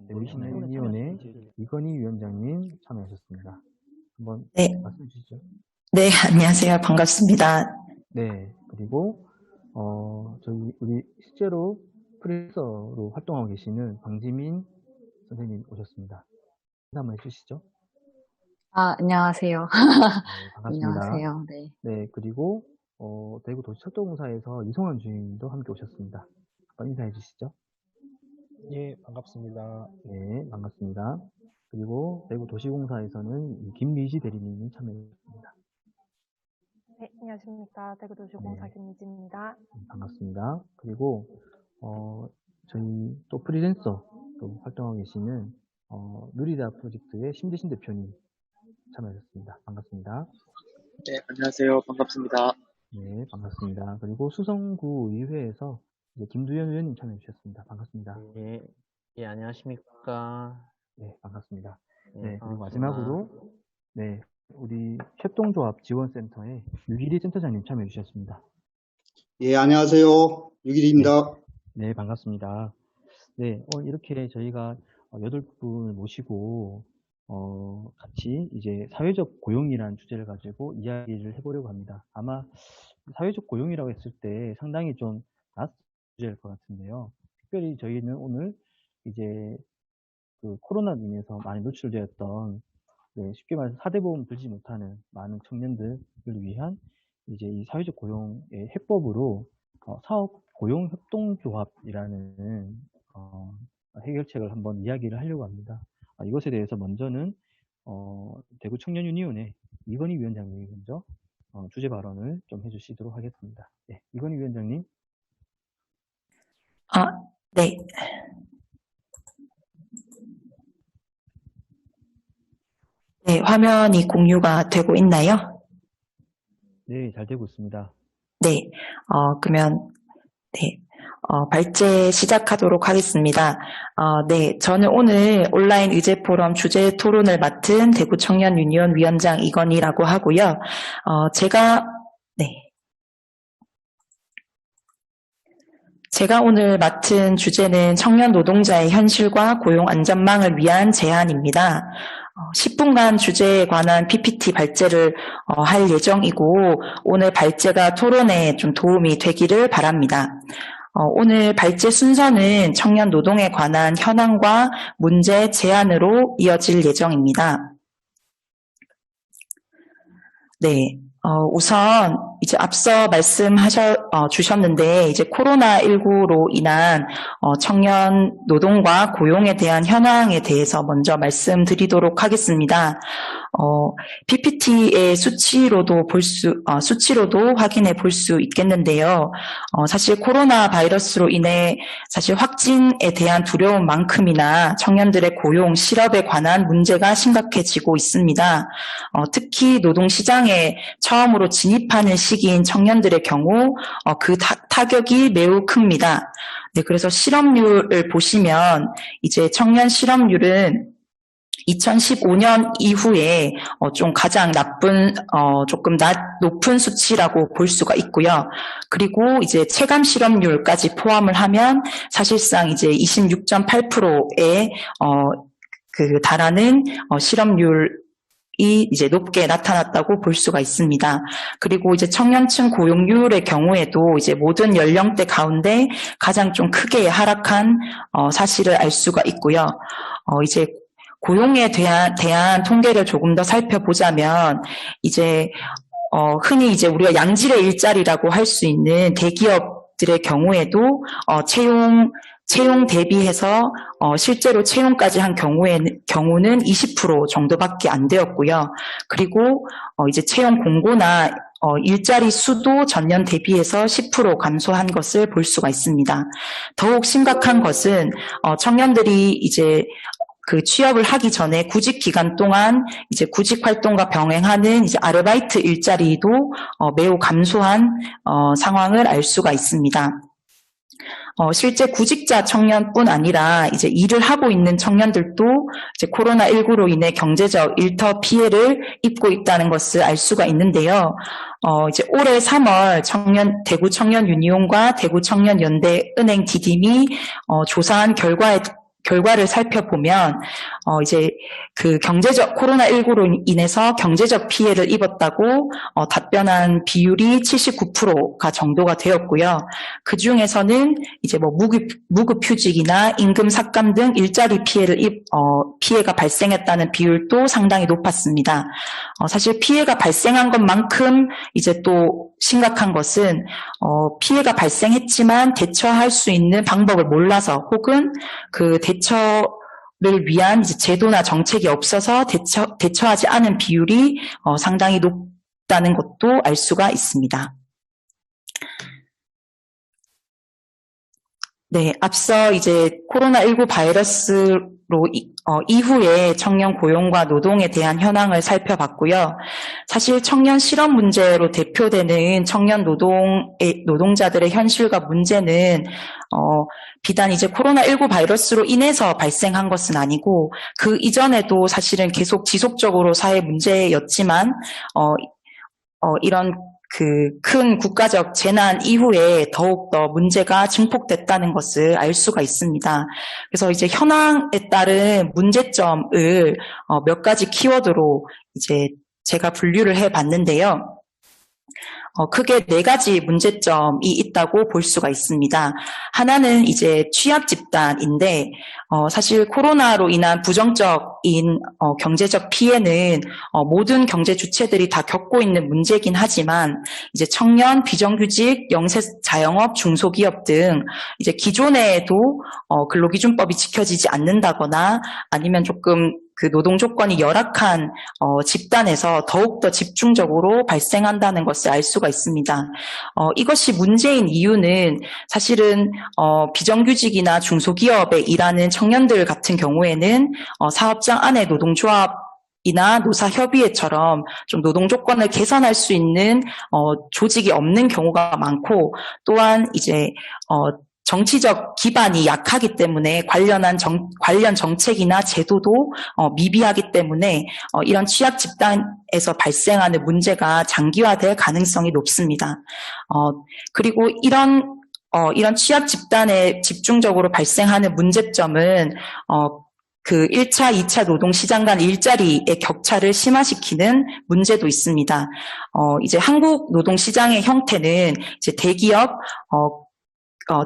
우리 신의위원회 이건희 위원장님 참여하셨습니다. 한번 네. 말씀해 주시죠. 네, 안녕하세요. 반갑습니다. 네, 그리고 우리 실제로 프리랜서로 활동하고 계시는 방지민 선생님 오셨습니다. 인사 한번 해주시죠. 안녕하세요. 네, 반갑습니다. 안녕하세요. 네. 네, 그리고 대구 도시철도공사에서 이송환 주임도 함께 오셨습니다. 한번 인사해 주시죠. 예, 반갑습니다. 네, 반갑습니다. 그리고 대구 도시공사에서는 김미지 대리님이 참여했습니다. 네, 안녕하십니까. 대구도시공사 네. 김미지입니다. 반갑습니다. 그리고 저희 또 프리랜서로 활동하고 계시는 누리다 프로젝트의 심재신 대표님 참여하셨습니다. 반갑습니다. 네, 안녕하세요. 반갑습니다. 네, 반갑습니다. 그리고 수성구 의회에서 이제 김두현 의원님 참여해 주셨습니다. 반갑습니다. 예, 예, 안녕하십니까. 네, 반갑습니다. 예, 네, 그리고 반갑습니다. 마지막으로 네, 우리 협동조합지원센터의 유기리 센터장님 참여해 주셨습니다. 예, 안녕하세요. 유길입니다. 네, 반갑습니다. 네, 이렇게 저희가 8분을 모시고 같이 이제 사회적 고용이라는 주제를 가지고 이야기를 해보려고 합니다. 아마 사회적 고용이라고 했을 때 상당히 좀 낯선 주제일 것 같은데요. 특별히 저희는 오늘 이제 그 코로나로 인해서 많이 노출되었던 쉽게 말해서 사대보험 들지 못하는 많은 청년들을 위한 이제 이 사회적 고용의 해법으로 사업 고용 협동조합이라는 해결책을 한번 이야기를 하려고 합니다. 이것에 대해서 먼저는 대구 청년유니온의 이건희 위원장님이 먼저 주제 발언을 좀 해주시도록 하겠습니다. 네, 이건희 위원장님. 네. 네, 화면이 공유가 되고 있나요? 네, 잘 되고 있습니다. 네, 그러면, 네, 발제 시작하도록 하겠습니다. 네, 저는 오늘 온라인 의제 포럼 주제 토론을 맡은 대구 청년 유니온 위원장 이건희라고 하고요. 제가 오늘 맡은 주제는 청년 노동자의 현실과 고용 안전망을 위한 제안입니다. 10분간 주제에 관한 PPT 발제를 할 예정이고 오늘 발제가 토론에 좀 도움이 되기를 바랍니다. 오늘 발제 순서는 청년 노동에 관한 현황과 문제 제안으로 이어질 예정입니다. 네. 우선 이제 앞서 주셨는데 이제 코로나19로 인한 청년 노동과 고용에 대한 현황에 대해서 먼저 말씀드리도록 하겠습니다. PPT의 수치로도 확인해 볼 수 있겠는데요. 사실 코로나 바이러스로 인해 사실 확진에 대한 두려움만큼이나 청년들의 고용, 실업에 관한 문제가 심각해지고 있습니다. 특히 노동시장에 처음으로 진입하는 시기인 청년들의 경우 그 타격이 매우 큽니다. 네, 그래서 실업률을 보시면 이제 청년 실업률은 2015년 이후에 좀 가장 조금 높은 수치라고 볼 수가 있고요. 그리고 이제 체감 실업률까지 포함을 하면 사실상 이제 26.8%에 달하는 실업률이 이제 높게 나타났다고 볼 수가 있습니다. 그리고 이제 청년층 고용률의 경우에도 이제 모든 연령대 가운데 가장 좀 크게 하락한 사실을 알 수가 있고요. 이제 고용에 대한 통계를 조금 더 살펴보자면 이제 흔히 이제 우리가 양질의 일자리라고 할 수 있는 대기업들의 경우에도 채용 대비해서 실제로 채용까지 한 경우는 20% 정도밖에 안 되었고요. 그리고 이제 채용 공고나 일자리 수도 전년 대비해서 10% 감소한 것을 볼 수가 있습니다. 더욱 심각한 것은 청년들이 이제 그 취업을 하기 전에 구직 기간 동안 이제 구직 활동과 병행하는 이제 아르바이트 일자리도 매우 감소한 상황을 알 수가 있습니다. 실제 구직자 청년뿐 아니라 이제 일을 하고 있는 청년들도 이제 코로나19로 인해 경제적 일터 피해를 입고 있다는 것을 알 수가 있는데요. 이제 올해 3월 대구 청년 유니온과 대구 청년 연대 은행 디딤이 조사한 결과를 살펴보면 이제 그 코로나19로 인해서 경제적 피해를 입었다고 답변한 비율이 79%가 정도가 되었고요. 그 중에서는 이제 뭐 무급휴직이나 임금 삭감 등 일자리 피해가 발생했다는 비율도 상당히 높았습니다. 사실 피해가 발생한 것만큼 이제 또 심각한 것은 피해가 발생했지만 대처할 수 있는 방법을 몰라서 혹은 그 대처를 위한 이제 제도나 정책이 없어서 대처하지 않은 비율이 상당히 높다는 것도 알 수가 있습니다. 네, 앞서 이제 코로나19 바이러스로 이후에 청년 고용과 노동에 대한 현황을 살펴봤고요. 사실 청년 실업 문제로 대표되는 청년 노동자들의 현실과 문제는 비단 이제 코로나19 바이러스로 인해서 발생한 것은 아니고 그 이전에도 사실은 계속 지속적으로 사회 문제였지만 이런 그 큰 국가적 재난 이후에 더욱더 문제가 증폭됐다는 것을 알 수가 있습니다. 그래서 이제 현황에 따른 문제점을 몇 가지 키워드로 이제 제가 분류를 해 봤는데요. 크게 4가지 문제점이 있다고 볼 수가 있습니다. 하나는 이제 취약 집단인데, 사실 코로나로 인한 부정적인 경제적 피해는 모든 경제 주체들이 다 겪고 있는 문제긴 하지만, 이제 청년, 비정규직, 영세 자영업, 중소기업 등 이제 기존에도 근로기준법이 지켜지지 않는다거나 아니면 조금 그 노동 조건이 열악한 집단에서 더욱더 집중적으로 발생한다는 것을 알 수가 있습니다. 이것이 문제인 이유는 사실은 비정규직이나 중소기업에 일하는 청년들 같은 경우에는 사업장 안에 노동조합이나 노사협의회처럼 좀 노동 조건을 개선할 수 있는 조직이 없는 경우가 많고, 또한 이제 정치적 기반이 약하기 때문에 관련 정책이나 제도도 미비하기 때문에 이런 취약 집단에서 발생하는 문제가 장기화될 가능성이 높습니다. 그리고 이런 취약 집단에 집중적으로 발생하는 문제점은 그 1차, 2차 노동 시장 간 일자리의 격차를 심화시키는 문제도 있습니다. 이제 한국 노동 시장의 형태는 이제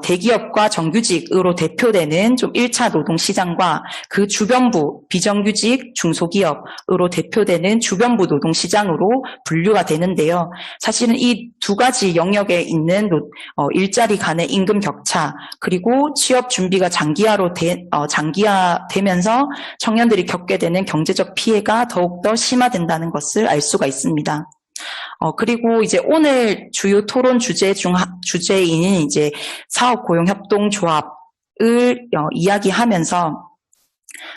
대기업과 정규직으로 대표되는 좀 1차 노동시장과 그 주변부 비정규직 중소기업으로 대표되는 주변부 노동시장으로 분류가 되는데요. 사실은 이 2가지 영역에 있는 일자리 간의 임금 격차, 그리고 취업 준비가 장기화되면서 청년들이 겪게 되는 경제적 피해가 더욱더 심화된다는 것을 알 수가 있습니다. 그리고 이제 오늘 주요 토론 주제인 이제 사업고용협동조합을 이야기하면서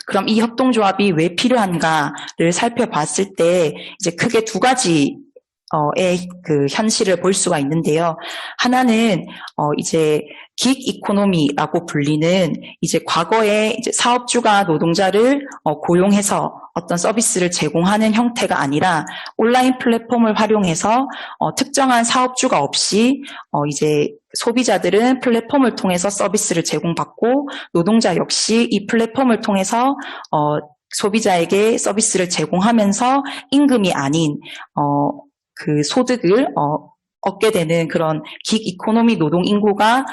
그럼 이 협동조합이 왜 필요한가를 살펴봤을 때 이제 크게 2가지의 그 현실을 볼 수가 있는데요. 하나는 이제 긱 이코노미라고 불리는 이제 과거에 이제 사업주가 노동자를 고용해서 어떤 서비스를 제공하는 형태가 아니라 온라인 플랫폼을 활용해서 특정한 사업주가 없이 이제 소비자들은 플랫폼을 통해서 서비스를 제공받고 노동자 역시 이 플랫폼을 통해서 소비자에게 서비스를 제공하면서 임금이 아닌 그 소득을 얻게 되는 그런 긱 이코노미 노동 인구가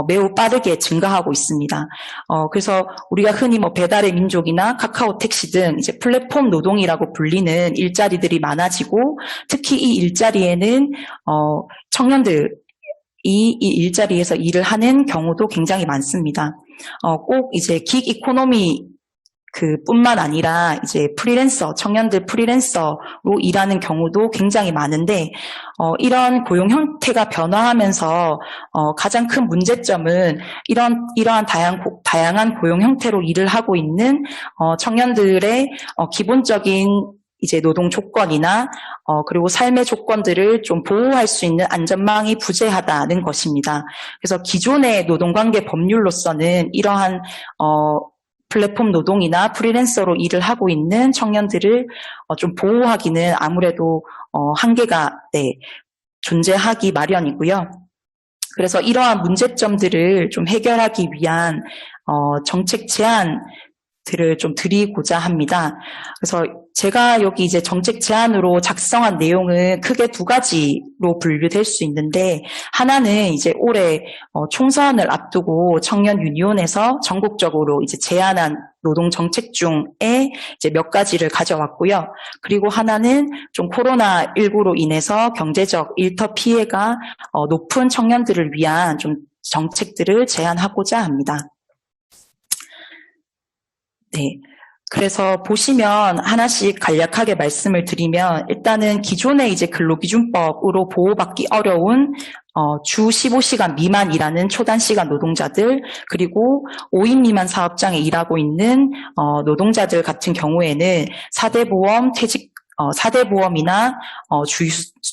매우 빠르게 증가하고 있습니다. 그래서 우리가 흔히 뭐 배달의 민족이나 카카오 택시 등 이제 플랫폼 노동이라고 불리는 일자리들이 많아지고, 특히 이 일자리에는 청년들이 이 일자리에서 일을 하는 경우도 굉장히 많습니다. 꼭 이제 긱 이코노미 뿐만 아니라 이제 청년들 프리랜서로 일하는 경우도 굉장히 많은데, 이런 고용 형태가 변화하면서 가장 큰 문제점은 이러한 다양한 고용 형태로 일을 하고 있는 청년들의 기본적인 이제 노동 조건이나 그리고 삶의 조건들을 좀 보호할 수 있는 안전망이 부재하다는 것입니다. 그래서 기존의 노동관계 법률로서는 이러한 플랫폼 노동이나 프리랜서로 일을 하고 있는 청년들을 좀 보호하기는 아무래도 한계가 존재하기 마련이고요. 그래서 이러한 문제점들을 좀 해결하기 위한 정책 제안들을 좀 드리고자 합니다. 그래서 제가 여기 이제 정책 제안으로 작성한 내용은 크게 두 가지로 분류될 수 있는데, 하나는 이제 올해 총선을 앞두고 청년 유니온에서 전국적으로 이제 제안한 노동 정책 중에 이제 몇 가지를 가져왔고요. 그리고 하나는 좀 코로나19로 인해서 경제적 일터 피해가 높은 청년들을 위한 좀 정책들을 제안하고자 합니다. 네. 그래서 보시면 하나씩 간략하게 말씀을 드리면, 일단은 기존의 이제 근로기준법으로 보호받기 어려운 주 15시간 미만 일하는 초단시간 노동자들, 그리고 5인 미만 사업장에 일하고 있는 노동자들 같은 경우에는 4대 보험, 4대 보험이나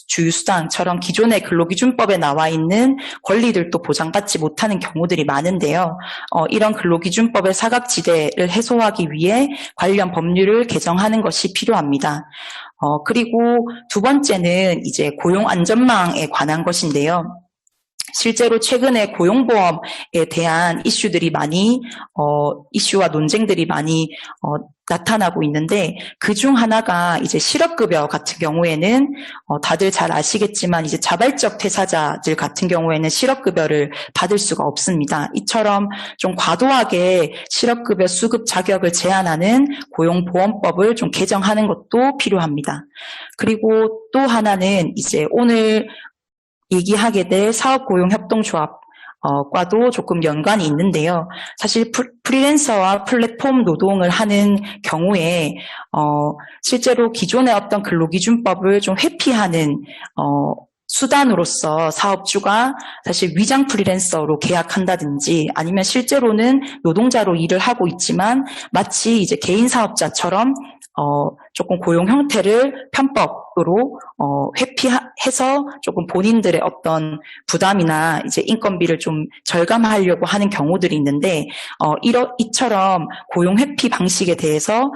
주휴수당처럼 기존의 근로기준법에 나와 있는 권리들도 보장받지 못하는 경우들이 많은데요. 이런 근로기준법의 사각지대를 해소하기 위해 관련 법률을 개정하는 것이 필요합니다. 그리고 두 번째는 이제 고용안전망에 관한 것인데요. 실제로 최근에 고용보험에 대한 이슈들이 많이, 이슈와 논쟁들이 많이, 나타나고 있는데, 그중 하나가 이제 실업급여 같은 경우에는, 다들 잘 아시겠지만, 이제 자발적 퇴사자들 같은 경우에는 실업급여를 받을 수가 없습니다. 이처럼 좀 과도하게 실업급여 수급 자격을 제한하는 고용보험법을 좀 개정하는 것도 필요합니다. 그리고 또 하나는 이제 오늘 얘기하게 될 사업고용협동조합과도 조금 연관이 있는데요. 사실 프리랜서와 플랫폼 노동을 하는 경우에 실제로 기존의 어떤 근로기준법을 좀 회피하는 수단으로서 사업주가 사실 위장 프리랜서로 계약한다든지, 아니면 실제로는 노동자로 일을 하고 있지만 마치 이제 개인 사업자처럼 조금 고용 형태를 편법으로 회피해서 조금 본인들의 어떤 부담이나 이제 인건비를 좀 절감하려고 하는 경우들이 있는데, 이처럼 고용 회피 방식에 대해서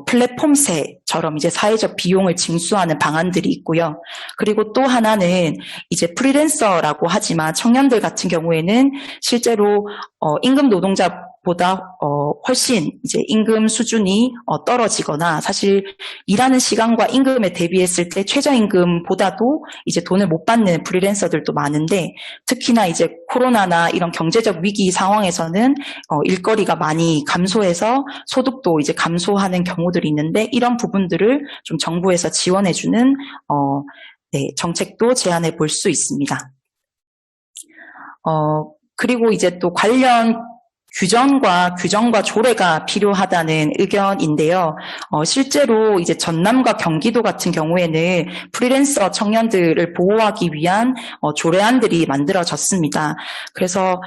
플랫폼세처럼 이제 사회적 비용을 징수하는 방안들이 있고요. 그리고 또 하나는 이제 프리랜서라고 하지만 청년들 같은 경우에는 실제로 임금 노동자보다 훨씬 이제 임금 수준이 떨어지거나, 사실 일하는 시간과 임금에 대비했을 때 최저임금보다도 이제 돈을 못 받는 프리랜서들도 많은데, 특히나 이제 코로나나 이런 경제적 위기 상황에서는 일거리가 많이 감소해서 소득도 이제 감소하는 경우들이 있는데, 이런 부분들을 좀 정부에서 지원해주는 정책도 제안해 볼 수 있습니다. 그리고 이제 또 관련 규정과 조례가 필요하다는 의견인데요. 실제로 이제 전남과 경기도 같은 경우에는 프리랜서 청년들을 보호하기 위한 조례안들이 만들어졌습니다. 그래서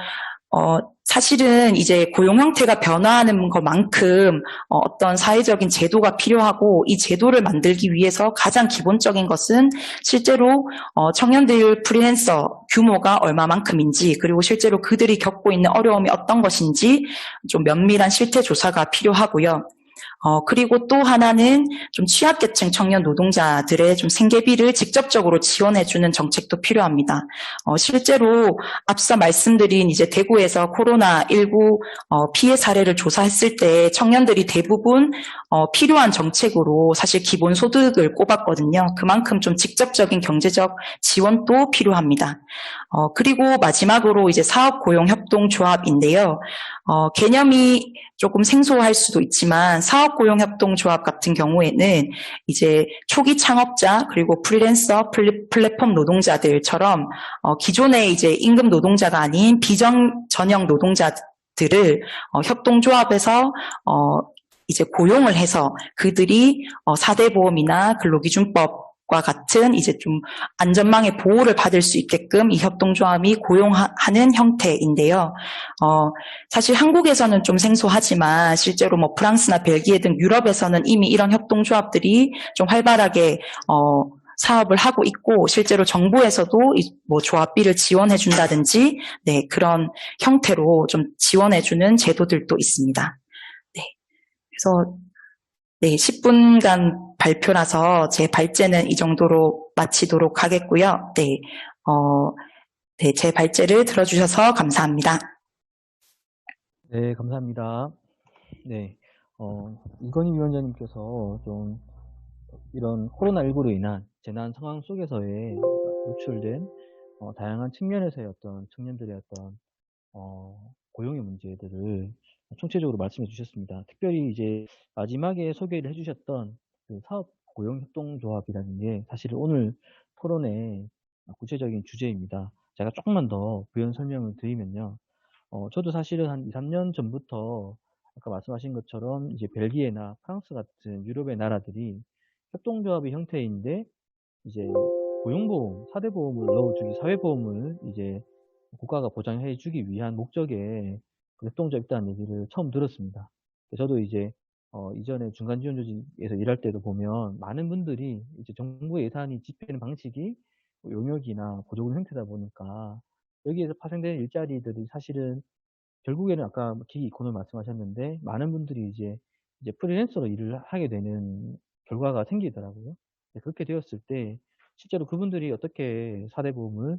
사실은 이제 고용 형태가 변화하는 것만큼 어떤 사회적인 제도가 필요하고, 이 제도를 만들기 위해서 가장 기본적인 것은 실제로 청년들 프리랜서 규모가 얼마만큼인지, 그리고 실제로 그들이 겪고 있는 어려움이 어떤 것인지 좀 면밀한 실태 조사가 필요하고요. 그리고 또 하나는 좀 취약계층 청년 노동자들의 좀 생계비를 직접적으로 지원해주는 정책도 필요합니다. 실제로 앞서 말씀드린 이제 대구에서 코로나19 피해 사례를 조사했을 때 청년들이 대부분 필요한 정책으로 사실 기본소득을 꼽았거든요. 그만큼 좀 직접적인 경제적 지원도 필요합니다. 그리고 마지막으로 이제 사업고용협동조합인데요. 개념이 조금 생소할 수도 있지만 사업고용협동조합 같은 경우에는 이제 초기 창업자 그리고 프리랜서, 플랫폼 노동자들처럼 기존의 이제 임금 노동자가 아닌 비정 전형 노동자들을 협동조합에서 이제 고용을 해서 그들이 4대 보험이나 근로기준법 과 같은 이제 좀 안전망의 보호를 받을 수 있게끔 이 협동조합이 고용하는 형태인데요. 사실 한국에서는 좀 생소하지만 실제로 뭐 프랑스나 벨기에 등 유럽에서는 이미 이런 협동조합들이 좀 활발하게 사업을 하고 있고, 실제로 정부에서도 뭐 조합비를 지원해 준다든지 그런 형태로 좀 지원해 주는 제도들도 있습니다. 그래서 10분간 발표라서 제 발제는 이 정도로 마치도록 하겠고요. 제 발제를 들어주셔서 감사합니다. 네, 감사합니다. 네, 이건희 위원장님께서 좀 이런 코로나19로 인한 재난 상황 속에서의 노출된 다양한 측면에서의 어떤 청년들의 어떤 고용의 문제들을 총체적으로 말씀해 주셨습니다. 특별히 이제 마지막에 소개를 해주셨던 그 사업 고용 협동조합이라는 게 사실 오늘 토론의 구체적인 주제입니다. 제가 조금만 더 부연 설명을 드리면요. 저도 사실은 한 2, 3년 전부터 아까 말씀하신 것처럼 이제 벨기에나 프랑스 같은 유럽의 나라들이 협동조합의 형태인데 이제 고용보험, 4대 보험을 넣어주기, 사회보험을 이제 국가가 보장해 주기 위한 목적의 그 협동조합 있다는 얘기를 처음 들었습니다. 저도 이제 이전에 중간지원조직에서 일할 때도 보면 많은 분들이 이제 정부 예산이 집행하는 방식이 뭐 용역이나 보조금 형태다 보니까 여기에서 파생되는 일자리들이 사실은 결국에는 아까 기기 이코노미 말씀하셨는데 많은 분들이 이제 프리랜서로 일을 하게 되는 결과가 생기더라고요. 그렇게 되었을 때 실제로 그분들이 어떻게 4대 보험을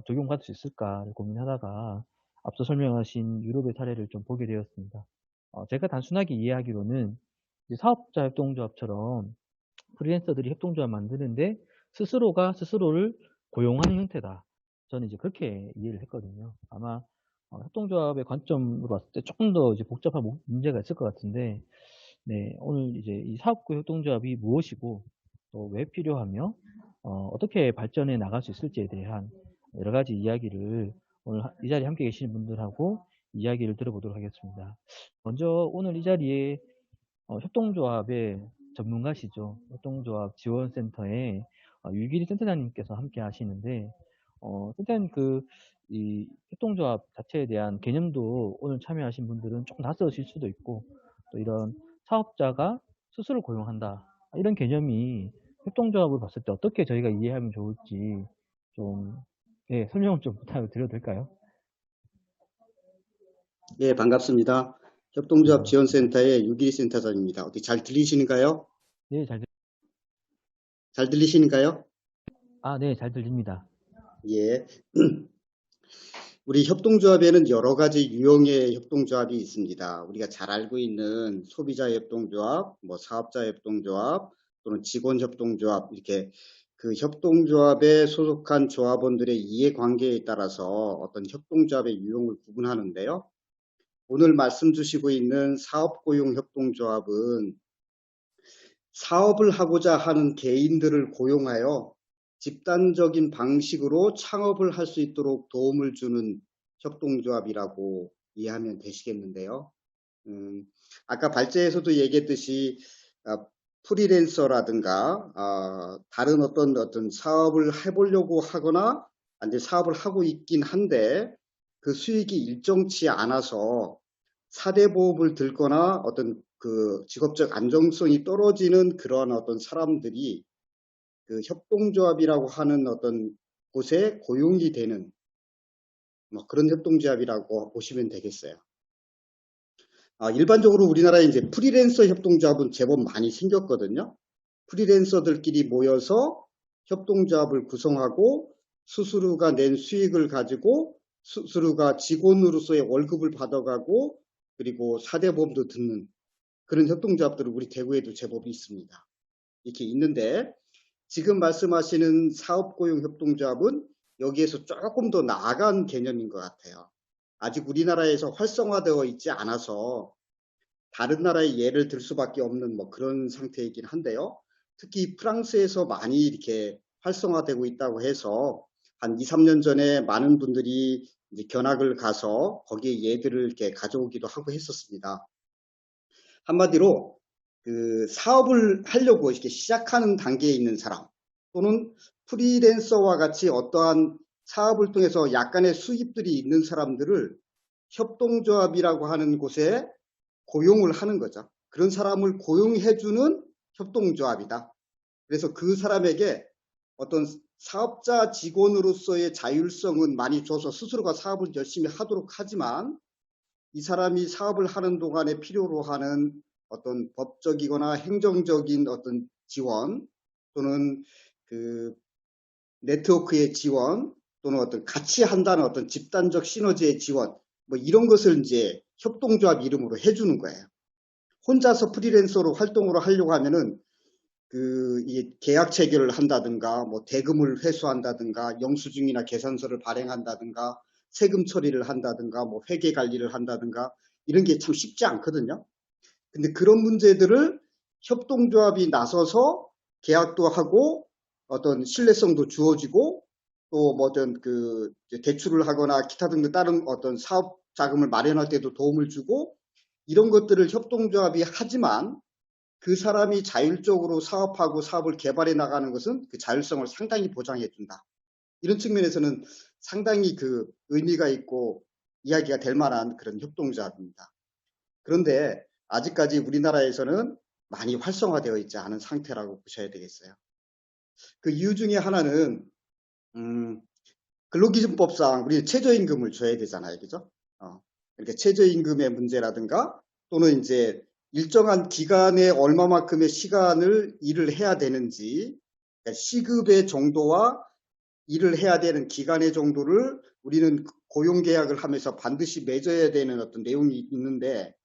적용받을 수 있을까를 고민하다가 앞서 설명하신 유럽의 사례를 좀 보게 되었습니다. 제가 단순하게 이해하기로는 이제 사업자 협동조합처럼 프리랜서들이 협동조합 만드는데 스스로가 스스로를 고용하는 형태다. 저는 이제 그렇게 이해를 했거든요. 아마 협동조합의 관점으로 봤을 때 조금 더 이제 복잡한 문제가 있을 것 같은데, 네, 오늘 이제 이 사업구 협동조합이 무엇이고 또 왜 필요하며 어떻게 발전해 나갈 수 있을지에 대한 여러 가지 이야기를 오늘 이 자리에 함께 계시는 분들하고 이야기를 들어보도록 하겠습니다. 먼저 오늘 이 자리에 협동조합의 전문가시죠. 협동조합 지원센터의 유기리 센터장님께서 함께 하시는데, 센터님 이 협동조합 자체에 대한 개념도 오늘 참여하신 분들은 조금 낯설으실 수도 있고, 또 이런 사업자가 스스로 고용한다. 이런 개념이 협동조합을 봤을 때 어떻게 저희가 이해하면 좋을지 좀, 예, 설명을 좀 부탁을 드려도 될까요? 예, 반갑습니다. 네, 협동조합 반갑습니다. 지원센터의 유기리 센터장입니다. 어떻게 잘 들리시는가요? 네, 잘 들리시는가요? 네, 잘 들립니다. 예. 우리 협동조합에는 여러 가지 유형의 협동조합이 있습니다. 우리가 잘 알고 있는 소비자 협동조합, 뭐 사업자 협동조합, 또는 직원 협동조합, 이렇게 그 협동조합에 소속한 조합원들의 이해관계에 따라서 어떤 협동조합의 유형을 구분하는데요. 오늘 말씀 주시고 있는 사업고용 협동조합은 사업을 하고자 하는 개인들을 고용하여 집단적인 방식으로 창업을 할 수 있도록 도움을 주는 협동조합이라고 이해하면 되시겠는데요. 아까 발제에서도 얘기했듯이 프리랜서라든가 다른 어떤 사업을 해보려고 하거나 이제 사업을 하고 있긴 한데 그 수익이 일정치 않아서 4대 보험을 들거나 어떤 그 직업적 안정성이 떨어지는 그런 어떤 사람들이 그 협동조합이라고 하는 어떤 곳에 고용이 되는 뭐 그런 협동조합이라고 보시면 되겠어요. 일반적으로 우리나라에 이제 프리랜서 협동조합은 제법 많이 생겼거든요. 프리랜서들끼리 모여서 협동조합을 구성하고 스스로가 낸 수익을 가지고 스스로가 직원으로서의 월급을 받아가고 그리고 4대 보험도 듣는 그런 협동조합들은 우리 대구에도 제법 있습니다. 이렇게 있는데 지금 말씀하시는 사업고용협동조합은 여기에서 조금 더 나아간 개념인 것 같아요. 아직 우리나라에서 활성화되어 있지 않아서 다른 나라의 예를 들 수밖에 없는 뭐 그런 상태이긴 한데요. 특히 프랑스에서 많이 이렇게 활성화되고 있다고 해서 한 2, 3년 전에 많은 분들이 이제 견학을 가서 거기에 예들을 이렇게 가져오기도 하고 했었습니다. 한마디로 그 사업을 하려고 이렇게 시작하는 단계에 있는 사람 또는 프리랜서와 같이 어떠한 사업을 통해서 약간의 수입들이 있는 사람들을 협동조합이라고 하는 곳에 고용을 하는 거죠. 그런 사람을 고용해주는 협동조합이다. 그래서 그 사람에게 어떤 사업자 직원으로서의 자율성은 많이 줘서 스스로가 사업을 열심히 하도록 하지만 이 사람이 사업을 하는 동안에 필요로 하는 어떤 법적이거나 행정적인 어떤 지원 또는 그 네트워크의 지원 또는 어떤 같이 한다는 어떤 집단적 시너지의 지원 뭐 이런 것을 이제 협동조합 이름으로 해주는 거예요. 혼자서 프리랜서로 활동으로 하려고 하면은 이 계약 체결을 한다든가, 뭐 대금을 회수한다든가, 영수증이나 계산서를 발행한다든가, 세금 처리를 한다든가, 뭐 회계 관리를 한다든가, 이런 게 참 쉽지 않거든요. 근데 그런 문제들을 협동조합이 나서서 계약도 하고 어떤 신뢰성도 주어지고 또 뭐 어떤 대출을 하거나 기타 등등 다른 어떤 사업 자금을 마련할 때도 도움을 주고 이런 것들을 협동조합이 하지만 그 사람이 자율적으로 사업하고 사업을 개발해 나가는 것은 그 자율성을 상당히 보장해 준다. 이런 측면에서는 상당히 의미가 있고 이야기가 될 만한 그런 협동조합입니다. 그런데 아직까지 우리나라에서는 많이 활성화되어 있지 않은 상태라고 보셔야 되겠어요. 그 이유 중에 하나는 근로기준법상 우리 최저임금을 줘야 되잖아요, 그죠? 그러니까 최저임금의 문제라든가 또는 이제 일정한 기간에 얼마만큼의 시간을 일을 해야 되는지, 그러니까 시급의 정도와 일을 해야 되는 기간의 정도를 우리는 고용계약을 하면서 반드시 맺어야 되는 어떤 내용이 있는데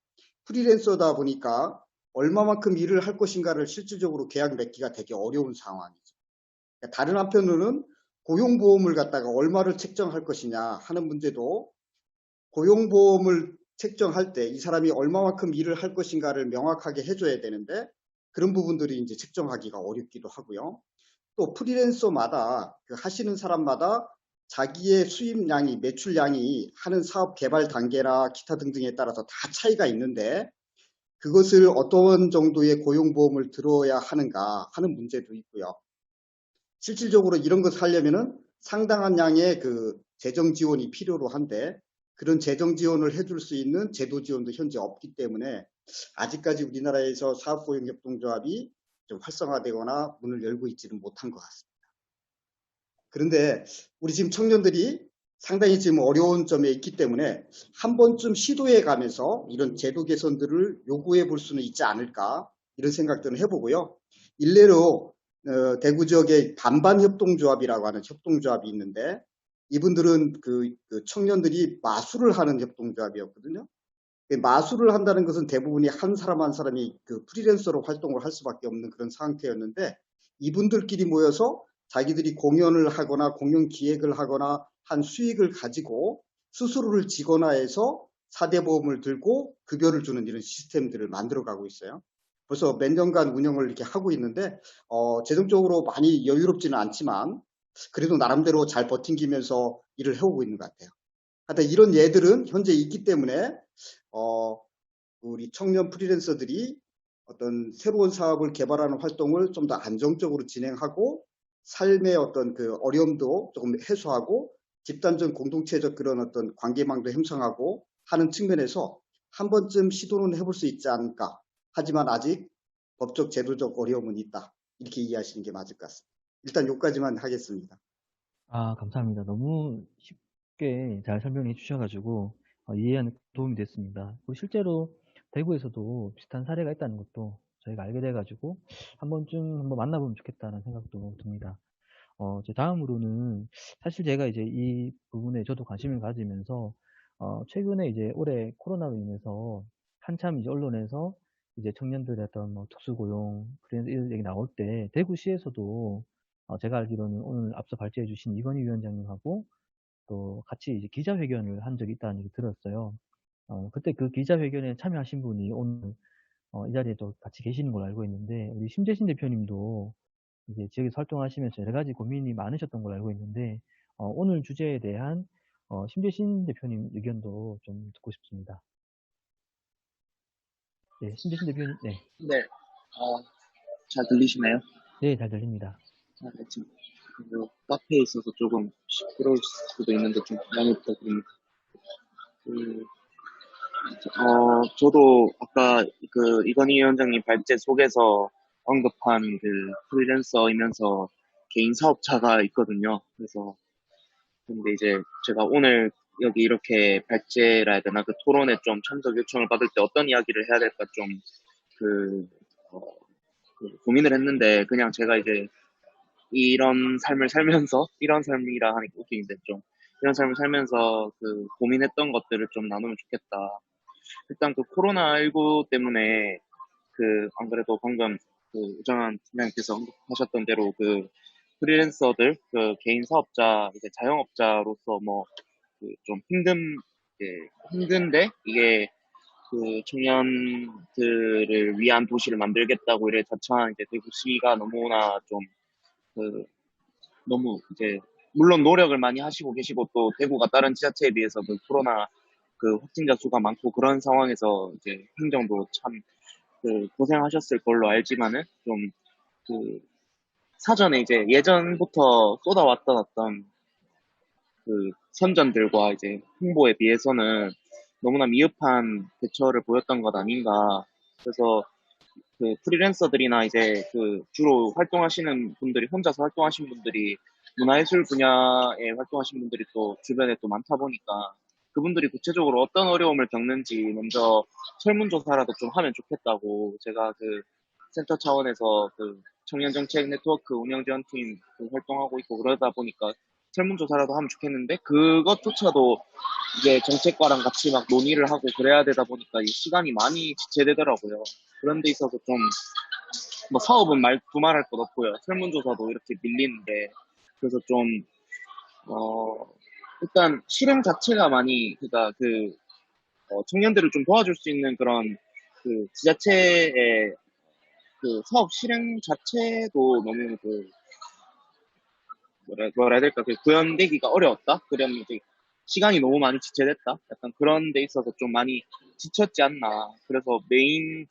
프리랜서다 보니까 얼마만큼 일을 할 것인가를 실질적으로 계약 맺기가 되게 어려운 상황이죠. 그러니까 다른 한편으로는 고용보험을 갖다가 얼마를 책정할 것이냐 하는 문제도 고용보험을 책정할 때 이 사람이 얼마만큼 일을 할 것인가를 명확하게 해줘야 되는데 그런 부분들이 이제 책정하기가 어렵기도 하고요. 또 프리랜서마다 하시는 사람마다 자기의 수입량이 매출량이 하는 사업 개발 단계나 기타 등등에 따라서 다 차이가 있는데 그것을 어떤 정도의 고용보험을 들어야 하는가 하는 문제도 있고요. 실질적으로 이런 것을 하려면은 상당한 양의 재정 지원이 필요로 한데 그런 재정 지원을 해줄 수 있는 제도 지원도 현재 없기 때문에 아직까지 우리나라에서 사업고용협동조합이 좀 활성화되거나 문을 열고 있지는 못한 것 같습니다. 그런데 우리 지금 청년들이 상당히 지금 어려운 점에 있기 때문에 한 번쯤 시도해 가면서 이런 제도 개선들을 요구해 볼 수는 있지 않을까 이런 생각들을 해보고요. 일례로 대구 지역의 반반협동조합이라고 하는 협동조합이 있는데 이분들은 청년들이 마술을 하는 협동조합이었거든요. 마술을 한다는 것은 대부분이 한 사람 한 사람이 프리랜서로 활동을 할 수밖에 없는 그런 상태였는데 이분들끼리 모여서 자기들이 공연을 하거나 공연 기획을 하거나 한 수익을 가지고 수수료를 지거나 해서 4대 보험을 들고 급여를 주는 이런 시스템들을 만들어가고 있어요. 벌써 몇 년간 운영을 이렇게 하고 있는데 재정적으로 많이 여유롭지는 않지만 그래도 나름대로 잘 버팅기면서 일을 해오고 있는 것 같아요. 하여튼 이런 예들은 현재 있기 때문에 우리 청년 프리랜서들이 어떤 새로운 사업을 개발하는 활동을 좀 더 안정적으로 진행하고 삶의 어떤 어려움도 조금 해소하고 집단적 공동체적 그런 어떤 관계망도 형성하고 하는 측면에서 한 번쯤 시도는 해볼 수 있지 않을까. 하지만 아직 법적 제도적 어려움은 있다. 이렇게 이해하시는 게 맞을 것 같습니다. 일단 여기까지만 하겠습니다. 감사합니다. 너무 쉽게 잘 설명해 주셔가지고 이해하는 데 도움이 됐습니다. 그리고 실제로 대구에서도 비슷한 사례가 있다는 것도 저희가 알게 돼가지고 한 번쯤 한번 만나보면 좋겠다는 생각도 듭니다. 이제 다음으로는 사실 제가 이제 이 부분에 저도 관심을 가지면서 최근에 이제 올해 코로나로 인해서 한참 이제 언론에서 이제 청년들의 어떤 뭐 특수고용 그런 이런 얘기 나올 때 대구시에서도 제가 알기로는 오늘 앞서 발제해 주신 이건희 위원장님하고 또 같이 이제 기자회견을 한 적이 있다는 얘기 들었어요. 그때 그 기자회견에 참여하신 분이 오늘 이 자리에 또 같이 계시는 걸로 알고 있는데 우리 심재신 대표님도 이제 지역에서 활동하시면서 여러 가지 고민이 많으셨던 걸로 알고 있는데 오늘 주제에 대한 심재신 대표님 의견도 좀 듣고 싶습니다. 네, 심재신 대표님, 네, 네, 잘 들리시나요? 네, 잘 들립니다. 네, 지금 카페에 있어서 조금 시끄러울 수도 있는데 좀 양해 부탁드립니다. 저도 아까 이건희 위원장님 발제 속에서 언급한 프리랜서이면서 개인 사업자가 있거든요. 그래서 근데 이제 제가 오늘 여기 이렇게 발제라 해야 되나 토론에 좀 참석 요청을 받을 때 어떤 이야기를 해야 될까 좀 고민을 했는데 그냥 제가 이제 이런 삶을 살면서 이런 삶이라 하니까 웃기는데 좀 이런 삶을 살면서 고민했던 것들을 좀 나누면 좋겠다. 일단 그 코로나19 때문에 안 그래도 방금 우정한 팀장님께서 언급하셨던 대로 프리랜서들, 개인 사업자, 이제 자영업자로서 뭐, 좀 힘든데, 이게 청년들을 위한 도시를 만들겠다고 이래 자처한 이제 대구시가 너무나 좀, 그, 너무 이제, 물론 노력을 많이 하시고 계시고 또 대구가 다른 지자체에 비해서 코로나 확진자 수가 많고 그런 상황에서 이제 행정도 참 고생하셨을 걸로 알지만은 좀 사전에 이제 예전부터 쏟아왔던 어떤 선전들과 이제 홍보에 비해서는 너무나 미흡한 대처를 보였던 것 아닌가. 그래서 프리랜서들이나 이제 주로 활동하시는 분들이 혼자서 활동하시는 분들이 문화예술 분야에 활동하시는 분들이 또 주변에 또 많다 보니까 그분들이 구체적으로 어떤 어려움을 겪는지 먼저 설문조사라도 좀 하면 좋겠다고 제가 센터 차원에서 청년정책 네트워크 운영지원팀 활동하고 있고 그러다 보니까 설문조사라도 하면 좋겠는데 그것조차도 이제 정책과랑 같이 막 논의를 하고 그래야 되다 보니까 이 시간이 많이 지체되더라고요. 그런 데 있어서 좀, 뭐 사업은 두말할 것 없고요. 설문조사도 이렇게 밀리는데, 그래서 좀, 일단 실행 자체가 많이, 그니까 청년들을 좀 도와줄 수 있는 그런 지자체의 사업 실행 자체도 너무 뭐라 해야 될까, 구현되기가 어려웠다? 그러면 이제 시간이 너무 많이 지체됐다? 약간 그런 데 있어서 좀 많이 지쳤지 않나. 그래서 메인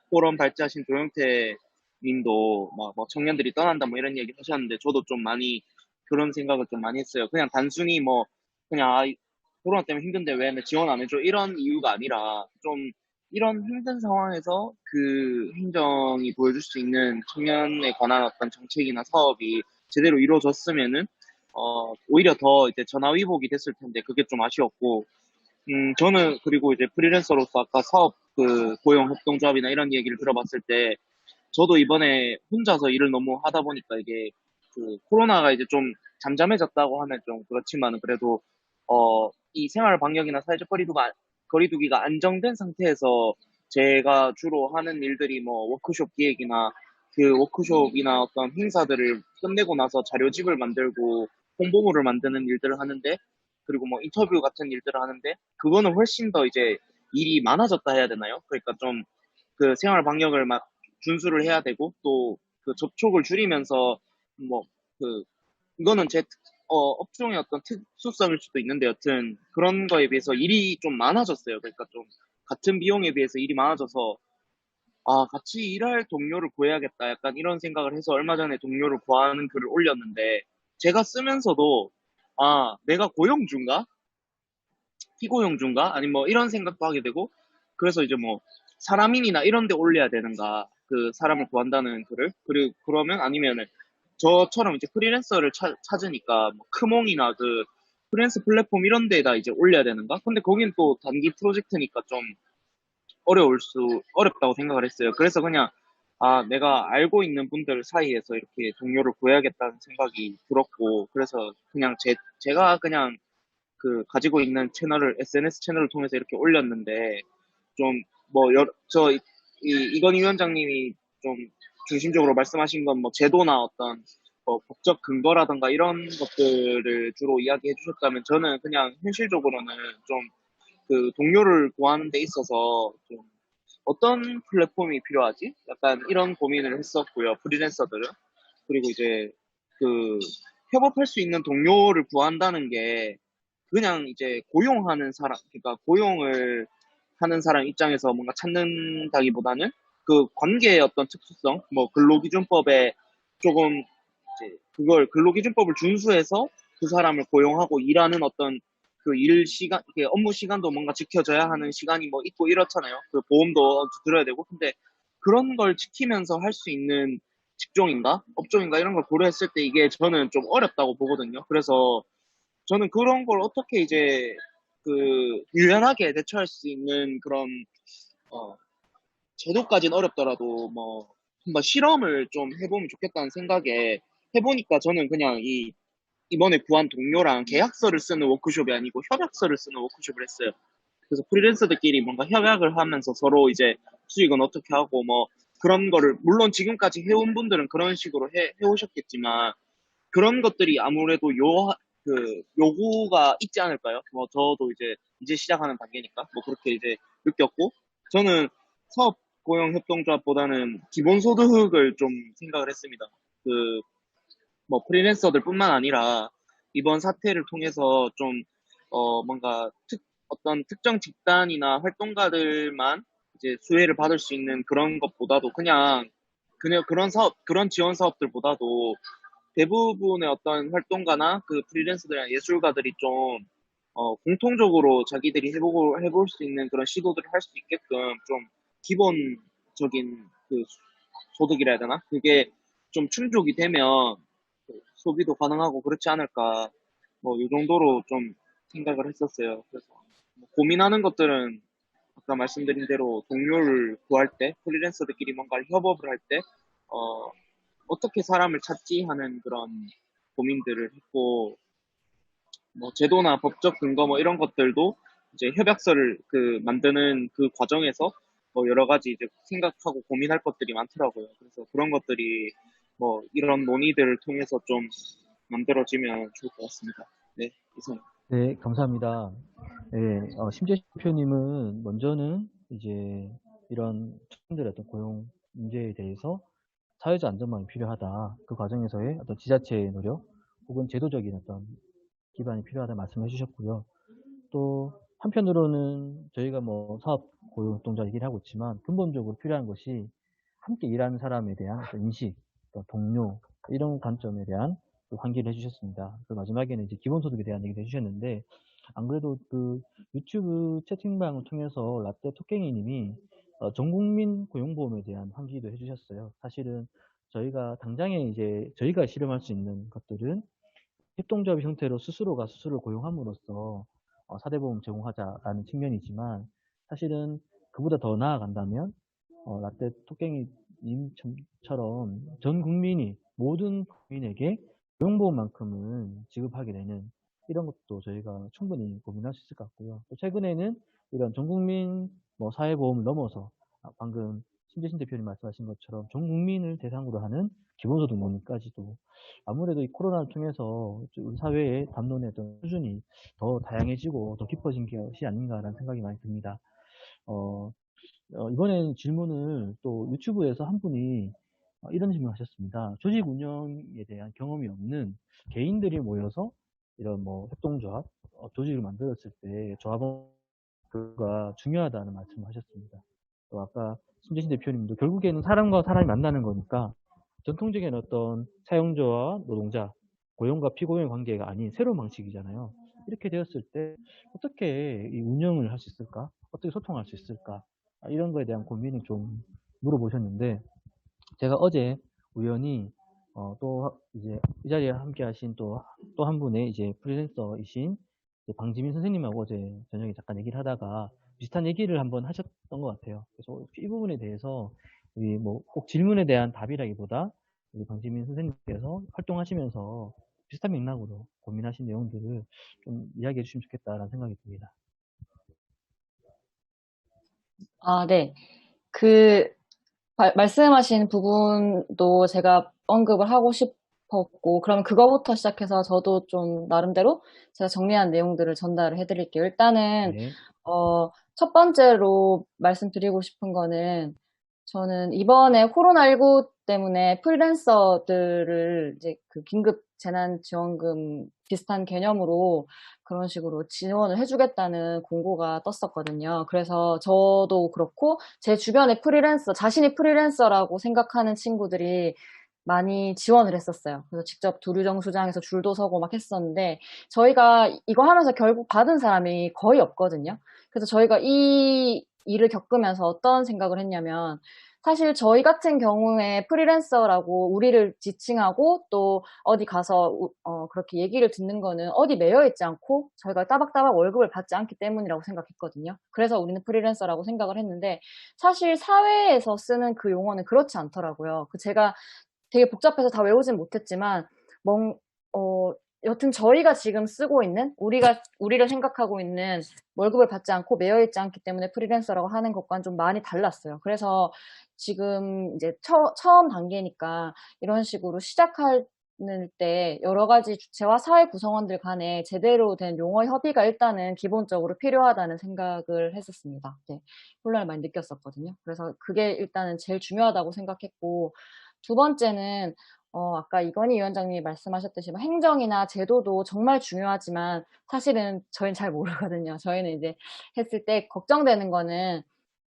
포럼 발제하신 조영태 님도 막 뭐 청년들이 떠난다 뭐 이런 얘기 하셨는데 저도 좀 많이 그런 생각을 좀 많이 했어요. 그냥 단순히 뭐 그냥 코로나 때문에 힘든데 왜 지원 안 해줘? 이런 이유가 아니라 좀 이런 힘든 상황에서 행정이 보여줄 수 있는 청년에 관한 어떤 정책이나 사업이 제대로 이루어졌으면은 오히려 더 이제 전화위복이 됐을 텐데 그게 좀 아쉬웠고 저는 그리고 이제 프리랜서로서 아까 사업 고용 협동조합이나 이런 얘기를 들어봤을 때 저도 이번에 혼자서 일을 너무 하다 보니까 이게 코로나가 이제 좀 잠잠해졌다고 하면 좀 그렇지만은 그래도 이 생활 방역이나 사회적 거리두기가 안정된 상태에서 제가 주로 하는 일들이 뭐 워크숍 기획이나 워크숍이나 어떤 행사들을 끝내고 나서 자료집을 만들고 홍보물을 만드는 일들을 하는데 그리고 뭐 인터뷰 같은 일들을 하는데 그거는 훨씬 더 이제 일이 많아졌다 해야 되나요? 그러니까 좀 생활 방역을 막 준수를 해야 되고 또 접촉을 줄이면서 뭐 이거는 제 업종의 어떤 특수성일 수도 있는데 여튼 그런 거에 비해서 일이 좀 많아졌어요. 그러니까 좀 같은 비용에 비해서 일이 많아져서 같이 일할 동료를 구해야겠다. 약간 이런 생각을 해서 얼마 전에 동료를 구하는 글을 올렸는데 제가 쓰면서도 내가 고용주인가? 피고용주인가? 아니 뭐 이런 생각도 하게 되고 그래서 이제 뭐 사람인이나 이런 데 올려야 되는가? 사람을 구한다는 글을 그러면 아니면은 저처럼 이제 프리랜서를 찾으니까 뭐 크몽이나 프리랜서 플랫폼 이런 데에다 이제 올려야 되는가? 근데 거긴 또 단기 프로젝트니까 좀 어렵다고 생각을 했어요. 그래서 그냥 내가 알고 있는 분들 사이에서 이렇게 동료를 구해야겠다는 생각이 들었고 그래서 그냥 제가 그냥 가지고 있는 SNS 채널을 통해서 이렇게 올렸는데, 좀, 뭐, 이건희 위원장님이 좀 중심적으로 말씀하신 건 뭐, 제도나 어떤, 법적 근거라든가 이런 것들을 주로 이야기해 주셨다면, 저는 그냥 현실적으로는 좀, 동료를 구하는 데 있어서 좀, 어떤 플랫폼이 필요하지? 약간 이런 고민을 했었고요, 프리랜서들은. 그리고 이제, 협업할 수 있는 동료를 구한다는 게, 그냥 이제 고용하는 사람, 그러니까 고용을 하는 사람 입장에서 뭔가 찾는다기보다는 관계의 어떤 특수성, 뭐 근로기준법에 조금 이제 그걸 근로기준법을 준수해서 그 사람을 고용하고 일하는 어떤 일 시간, 이게 업무 시간도 뭔가 지켜져야 하는 시간이 뭐 있고 이렇잖아요. 보험도 들어야 되고. 근데 그런 걸 지키면서 할 수 있는 직종인가? 업종인가? 이런 걸 고려했을 때 이게 저는 좀 어렵다고 보거든요. 그래서 저는 그런 걸 어떻게 이제 유연하게 대처할 수 있는 그런 제도까지는 어렵더라도 뭐 한번 실험을 좀 해보면 좋겠다는 생각에 해보니까 저는 그냥 이번에 구한 동료랑 계약서를 쓰는 워크숍이 아니고 협약서를 쓰는 워크숍을 했어요. 그래서 프리랜서들끼리 뭔가 협약을 하면서 서로 이제 수익은 어떻게 하고 뭐 그런 거를 물론 지금까지 해온 분들은 그런 식으로 해오셨겠지만 그런 것들이 아무래도 요구가 있지 않을까요? 뭐 저도 이제 시작하는 단계니까 뭐 그렇게 이제 느꼈고 저는 사업 고용 협동조합보다는 기본소득을 좀 생각을 했습니다. 그 뭐 프리랜서들뿐만 아니라 이번 사태를 통해서 좀 뭔가 어떤 특정 집단이나 활동가들만 이제 수혜를 받을 수 있는 그런 것보다도 그냥 그런 지원 사업들보다도 대부분의 어떤 활동가나 그 프리랜서들이나 예술가들이 좀 공통적으로 자기들이 해볼 수 있는 그런 시도들을 할 수 있게끔 좀 기본적인 그 소득이라 해야 되나? 그게 좀 충족이 되면 소비도 가능하고 그렇지 않을까. 뭐, 이 정도로 좀 생각을 했었어요. 그래서 뭐 고민하는 것들은 아까 말씀드린 대로 동료를 구할 때, 프리랜서들끼리 뭔가 협업을 할 때, 어떻게 사람을 찾지 하는 그런 고민들을 했고, 뭐 제도나 법적 근거 뭐 이런 것들도 이제 협약서를 만드는 그 과정에서 뭐 여러 가지 이제 생각하고 고민할 것들이 많더라고요. 그래서 그런 것들이 뭐 이런 논의들을 통해서 좀 만들어지면 좋을 것 같습니다. 네, 이상. 네, 감사합니다. 네, 심재식 대표님은 먼저는 이제 이런 청년들의 어떤 고용 문제에 대해서 사회적 안전망이 필요하다. 그 과정에서의 어떤 지자체의 노력 혹은 제도적인 어떤 기반이 필요하다 말씀해 주셨고요. 또 한편으로는 저희가 뭐 사업 고용 노동자 얘기를 하고 있지만 근본적으로 필요한 것이 함께 일하는 사람에 대한 어떤 인식, 또 동료 이런 관점에 대한 또 환기를 해주셨습니다. 그 마지막에는 이제 기본소득에 대한 얘기를 해주셨는데 안 그래도 그 유튜브 채팅방을 통해서 라떼 토깽이님이 전국민 고용보험에 대한 환기도 해주셨어요. 사실은 저희가 당장에 이제 저희가 실험할 수 있는 것들은 협동조합 형태로 스스로가 스스로를 고용함으로써 4대 보험 제공하자라는 측면이지만 사실은 그보다 더 나아간다면 라떼 토깽이님처럼 전 국민이 모든 국민에게 고용보험만큼은 지급하게 되는 이런 것도 저희가 충분히 고민할 수 있을 것 같고요. 또 최근에는 이런 전 국민 뭐 사회보험을 넘어서 방금 신재신 대표님 말씀하신 것처럼 전 국민을 대상으로 하는 기본소득 논의까지도 아무래도 이 코로나를 통해서 우리 사회의 담론의 어떤 수준이 더 다양해지고 더 깊어진 것이 아닌가라는 생각이 많이 듭니다. 이번엔 질문을 또 유튜브에서 한 분이 이런 질문을 하셨습니다. 조직 운영에 대한 경험이 없는 개인들이 모여서 이런 뭐 협동조합, 조직을 만들었을 때 조합원가 중요하다는 말씀을 하셨습니다. 또 아까 신재신 대표님도 결국에는 사람과 사람이 만나는 거니까 전통적인 어떤 사용자와 노동자, 고용과 피고용의 관계가 아닌 새로운 방식이잖아요. 이렇게 되었을 때 어떻게 이 운영을 할 수 있을까? 어떻게 소통할 수 있을까? 이런 거에 대한 고민을 좀 물어보셨는데 제가 어제 우연히 또 이제 이 자리에 함께 하신 또 한 분의 이제 프리랜서이신 이제 방지민 선생님하고 어제 저녁에 잠깐 얘기를 하다가 비슷한 얘기를 한번 하셨던 것 같아요. 그래서 이 부분에 대해서 우리 뭐 꼭 질문에 대한 답이라기보다 우리 방지민 선생님께서 활동하시면서 비슷한 맥락으로 고민하신 내용들을 좀 이야기해 주시면 좋겠다라는 생각이 듭니다. 네. 그, 말씀하신 부분도 제가 언급을 하고 싶었고, 그럼 그거부터 시작해서 저도 좀 나름대로 제가 정리한 내용들을 전달을 해드릴게요. 일단은, 네. 첫 번째로 말씀드리고 싶은 거는, 저는 이번에 코로나19 때문에 프리랜서들을 이제 그 긴급 재난지원금 비슷한 개념으로 그런 식으로 지원을 해주겠다는 공고가 떴었거든요. 그래서 저도 그렇고 제 주변의 자신이 프리랜서라고 생각하는 친구들이 많이 지원을 했었어요. 그래서 직접 두류정수장에서 줄도 서고 막 했었는데 저희가 이거 하면서 결국 받은 사람이 거의 없거든요. 그래서 저희가 이 일을 겪으면서 어떤 생각을 했냐면 사실 저희 같은 경우에 프리랜서라고 우리를 지칭하고 또 어디 가서 그렇게 얘기를 듣는 거는 어디 매여 있지 않고 저희가 따박따박 월급을 받지 않기 때문이라고 생각했거든요. 그래서 우리는 프리랜서라고 생각을 했는데 사실 사회에서 쓰는 그 용어는 그렇지 않더라고요. 제가 되게 복잡해서 다 외우진 못했지만 여튼 저희가 지금 쓰고 있는, 우리를 생각하고 있는 월급을 받지 않고 매여있지 않기 때문에 프리랜서라고 하는 것과는 좀 많이 달랐어요. 그래서 지금 이제 처음 단계니까 이런 식으로 시작할 때 여러 가지 주체와 사회 구성원들 간에 제대로 된 용어 협의가 일단은 기본적으로 필요하다는 생각을 했었습니다. 네, 혼란을 많이 느꼈었거든요. 그래서 그게 일단은 제일 중요하다고 생각했고, 두 번째는 아까 이건희 위원장님이 말씀하셨듯이 뭐 행정이나 제도도 정말 중요하지만 사실은 저희는 잘 모르거든요. 저희는 이제 했을 때 걱정되는 거는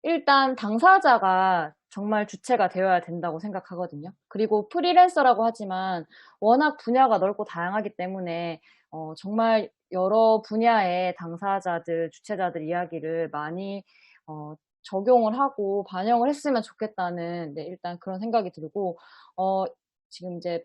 일단 당사자가 정말 주체가 되어야 된다고 생각하거든요. 그리고 프리랜서라고 하지만 워낙 분야가 넓고 다양하기 때문에 정말 여러 분야의 당사자들, 주체자들 이야기를 많이 적용을 하고 반영을 했으면 좋겠다는 일단 그런 생각이 들고 지금 이제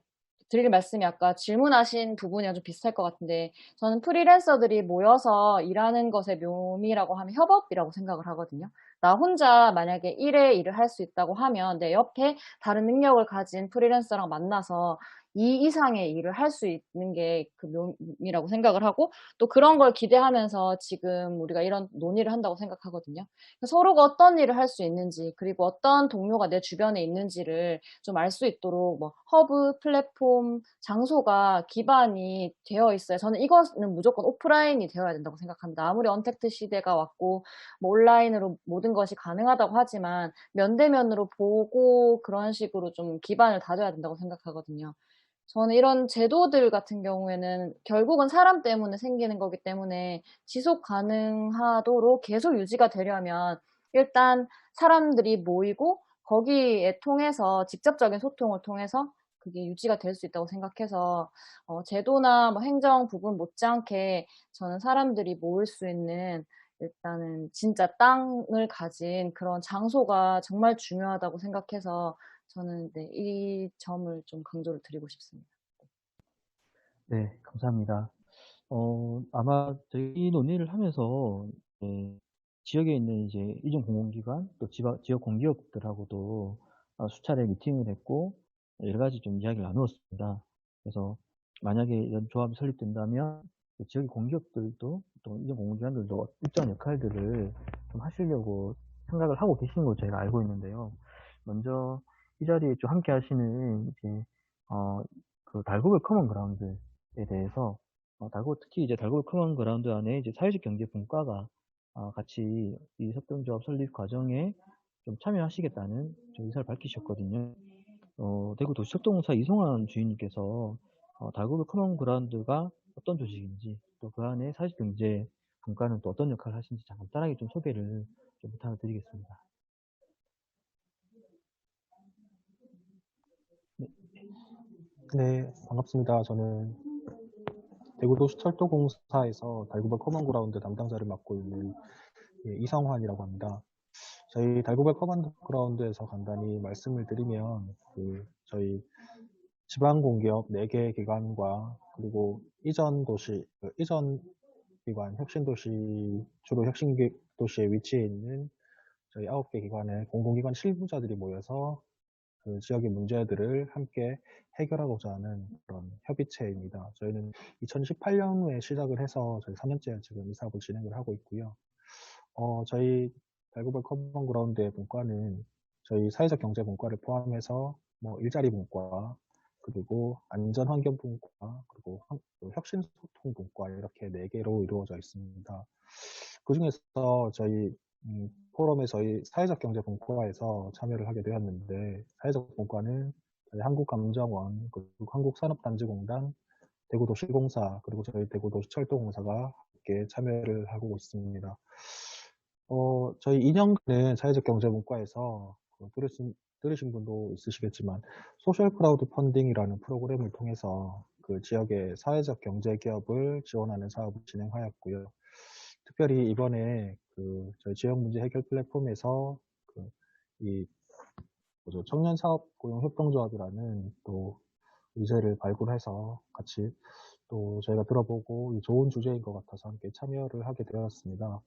드릴 말씀이 아까 질문하신 부분이랑 좀 비슷할 것 같은데 저는 프리랜서들이 모여서 일하는 것의 묘미라고 하면 협업이라고 생각을 하거든요. 나 혼자 만약에 1회 일을 할 수 있다고 하면 내 옆에 다른 능력을 가진 프리랜서랑 만나서 2 이상의 일을 할 수 있는 게 그 묘미라고 생각을 하고 또 그런 걸 기대하면서 지금 우리가 이런 논의를 한다고 생각하거든요. 서로가 어떤 일을 할 수 있는지 그리고 어떤 동료가 내 주변에 있는지를 좀 알 수 있도록 뭐 허브, 플랫폼, 장소가 기반이 되어 있어요. 저는 이거는 무조건 오프라인이 되어야 된다고 생각합니다. 아무리 언택트 시대가 왔고 뭐 온라인으로 모든 것이 가능하다고 하지만 면대면으로 보고 그런 식으로 좀 기반을 다져야 된다고 생각하거든요. 저는 이런 제도들 같은 경우에는 결국은 사람 때문에 생기는 거기 때문에 지속 가능하도록 계속 유지가 되려면 일단 사람들이 모이고 거기에 통해서 직접적인 소통을 통해서 그게 유지가 될 수 있다고 생각해서 제도나 뭐 행정 부분 못지않게 저는 사람들이 모일 수 있는 일단은 진짜 땅을 가진 그런 장소가 정말 중요하다고 생각해서 저는 이 점을 좀 강조를 드리고 싶습니다. 네, 감사합니다. 아마 저희 이 논의를 하면서 지역에 있는 이제 이중 공공기관 또 지역 공기업들하고도 수차례 미팅을 했고 여러 가지 좀 이야기를 나누었습니다. 그래서 만약에 이런 조합이 설립된다면 그 지역의 공기업들도 또 이중 공공기관들도 일정한 역할들을 좀 하시려고 생각을 하고 계시는 걸로 저희가 알고 있는데요. 먼저 이 자리에 좀 함께 하시는 이제 그 달구글 커먼 그라운드에 대해서 특히 이제 달구글 커먼 그라운드 안에 이제 사회적 경제 분과가 같이 이 협동조합 설립 과정에 좀 참여하시겠다는 좀 의사를 밝히셨거든요. 대구 도시협동공사 이송환 주인님께서 달구글 커먼 그라운드가 어떤 조직인지 또 그 안에 사회적 경제 분과는 또 어떤 역할을 하시는지 간단하게 좀 소개를 좀 부탁을 드리겠습니다. 네, 반갑습니다. 저는 대구도시철도공사에서 달구벌 커먼그라운드 담당자를 맡고 있는 이성환이라고 합니다. 저희 달구벌 커먼그라운드에서 간단히 말씀을 드리면 저희 지방공기업 4개 기관과 그리고 이전 기관, 주로 혁신도시에 위치해 있는 저희 9개 기관의 공공기관 실무자들이 모여서 그 지역의 문제들을 함께 해결하고자 하는 그런 협의체입니다. 저희는 2018년에 시작을 해서 저희 4년째 지금 이 사업을 진행을 하고 있고요. 저희 달구벌 커먼 그라운드의 분과는 저희 사회적 경제 분과를 포함해서 뭐 일자리 분과 그리고 안전환경 분과 그리고 혁신 소통 분과 이렇게 4개로 이루어져 있습니다. 그 중에서 저희 포럼에 저희 사회적 경제 분과에서 참여를 하게 되었는데 사회적 분과는 저희 한국감정원 그리고 한국산업단지공단 대구도시공사 그리고 저희 대구도시철도공사가 함께 참여를 하고 있습니다. 저희 2년간은 사회적 경제 분과에서 들으신 분도 있으시겠지만 소셜 크라우드 펀딩이라는 프로그램을 통해서 그 지역의 사회적 경제 기업을 지원하는 사업을 진행하였고요. 특별히 이번에 저희 지역 문제 해결 플랫폼에서 청년 사업 고용 협동조합이라는 또 의제를 발굴해서 같이 또 저희가 들어보고 좋은 주제인 것 같아서 함께 참여를 하게 되었습니다.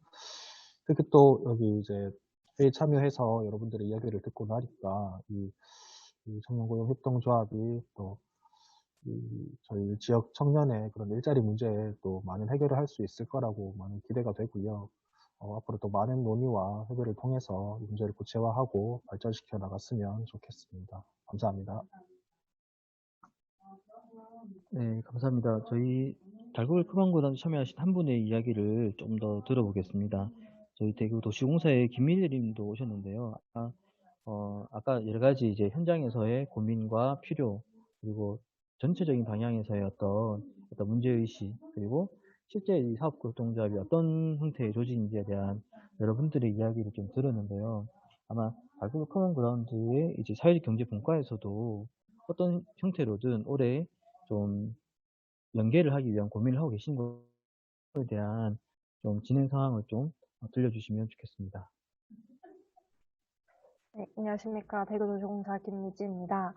특히 또 여기 이제 회의 참여해서 여러분들의 이야기를 듣고 나니까 이 청년 고용 협동조합이 또 저희 지역 청년의 그런 일자리 문제에 또 많은 해결을 할 수 있을 거라고 많은 기대가 되고요. 앞으로 또 많은 논의와 협의를 통해서 이 문제를 구체화하고 발전시켜 나갔으면 좋겠습니다. 감사합니다. 네, 감사합니다. 저희 달구글 크방구단 참여하신 한 분의 이야기를 좀 더 들어보겠습니다. 저희 대구 도시공사의 김민혜 님도 오셨는데요. 아까 여러 가지 이제 현장에서의 고민과 필요, 그리고 전체적인 방향에서의 어떤 문제의식, 그리고 실제 이 사업교통조합이 어떤 형태의 조직인지에 대한 여러분들의 이야기를 좀 들었는데요. 아마 달구글 커먼그라운드의 이제 사회적 경제 분과에서도 어떤 형태로든 올해 좀 연계를 하기 위한 고민을 하고 계신 것에 대한 좀 진행 상황을 좀 들려주시면 좋겠습니다. 네, 안녕하십니까. 대구도시공사 김미지입니다.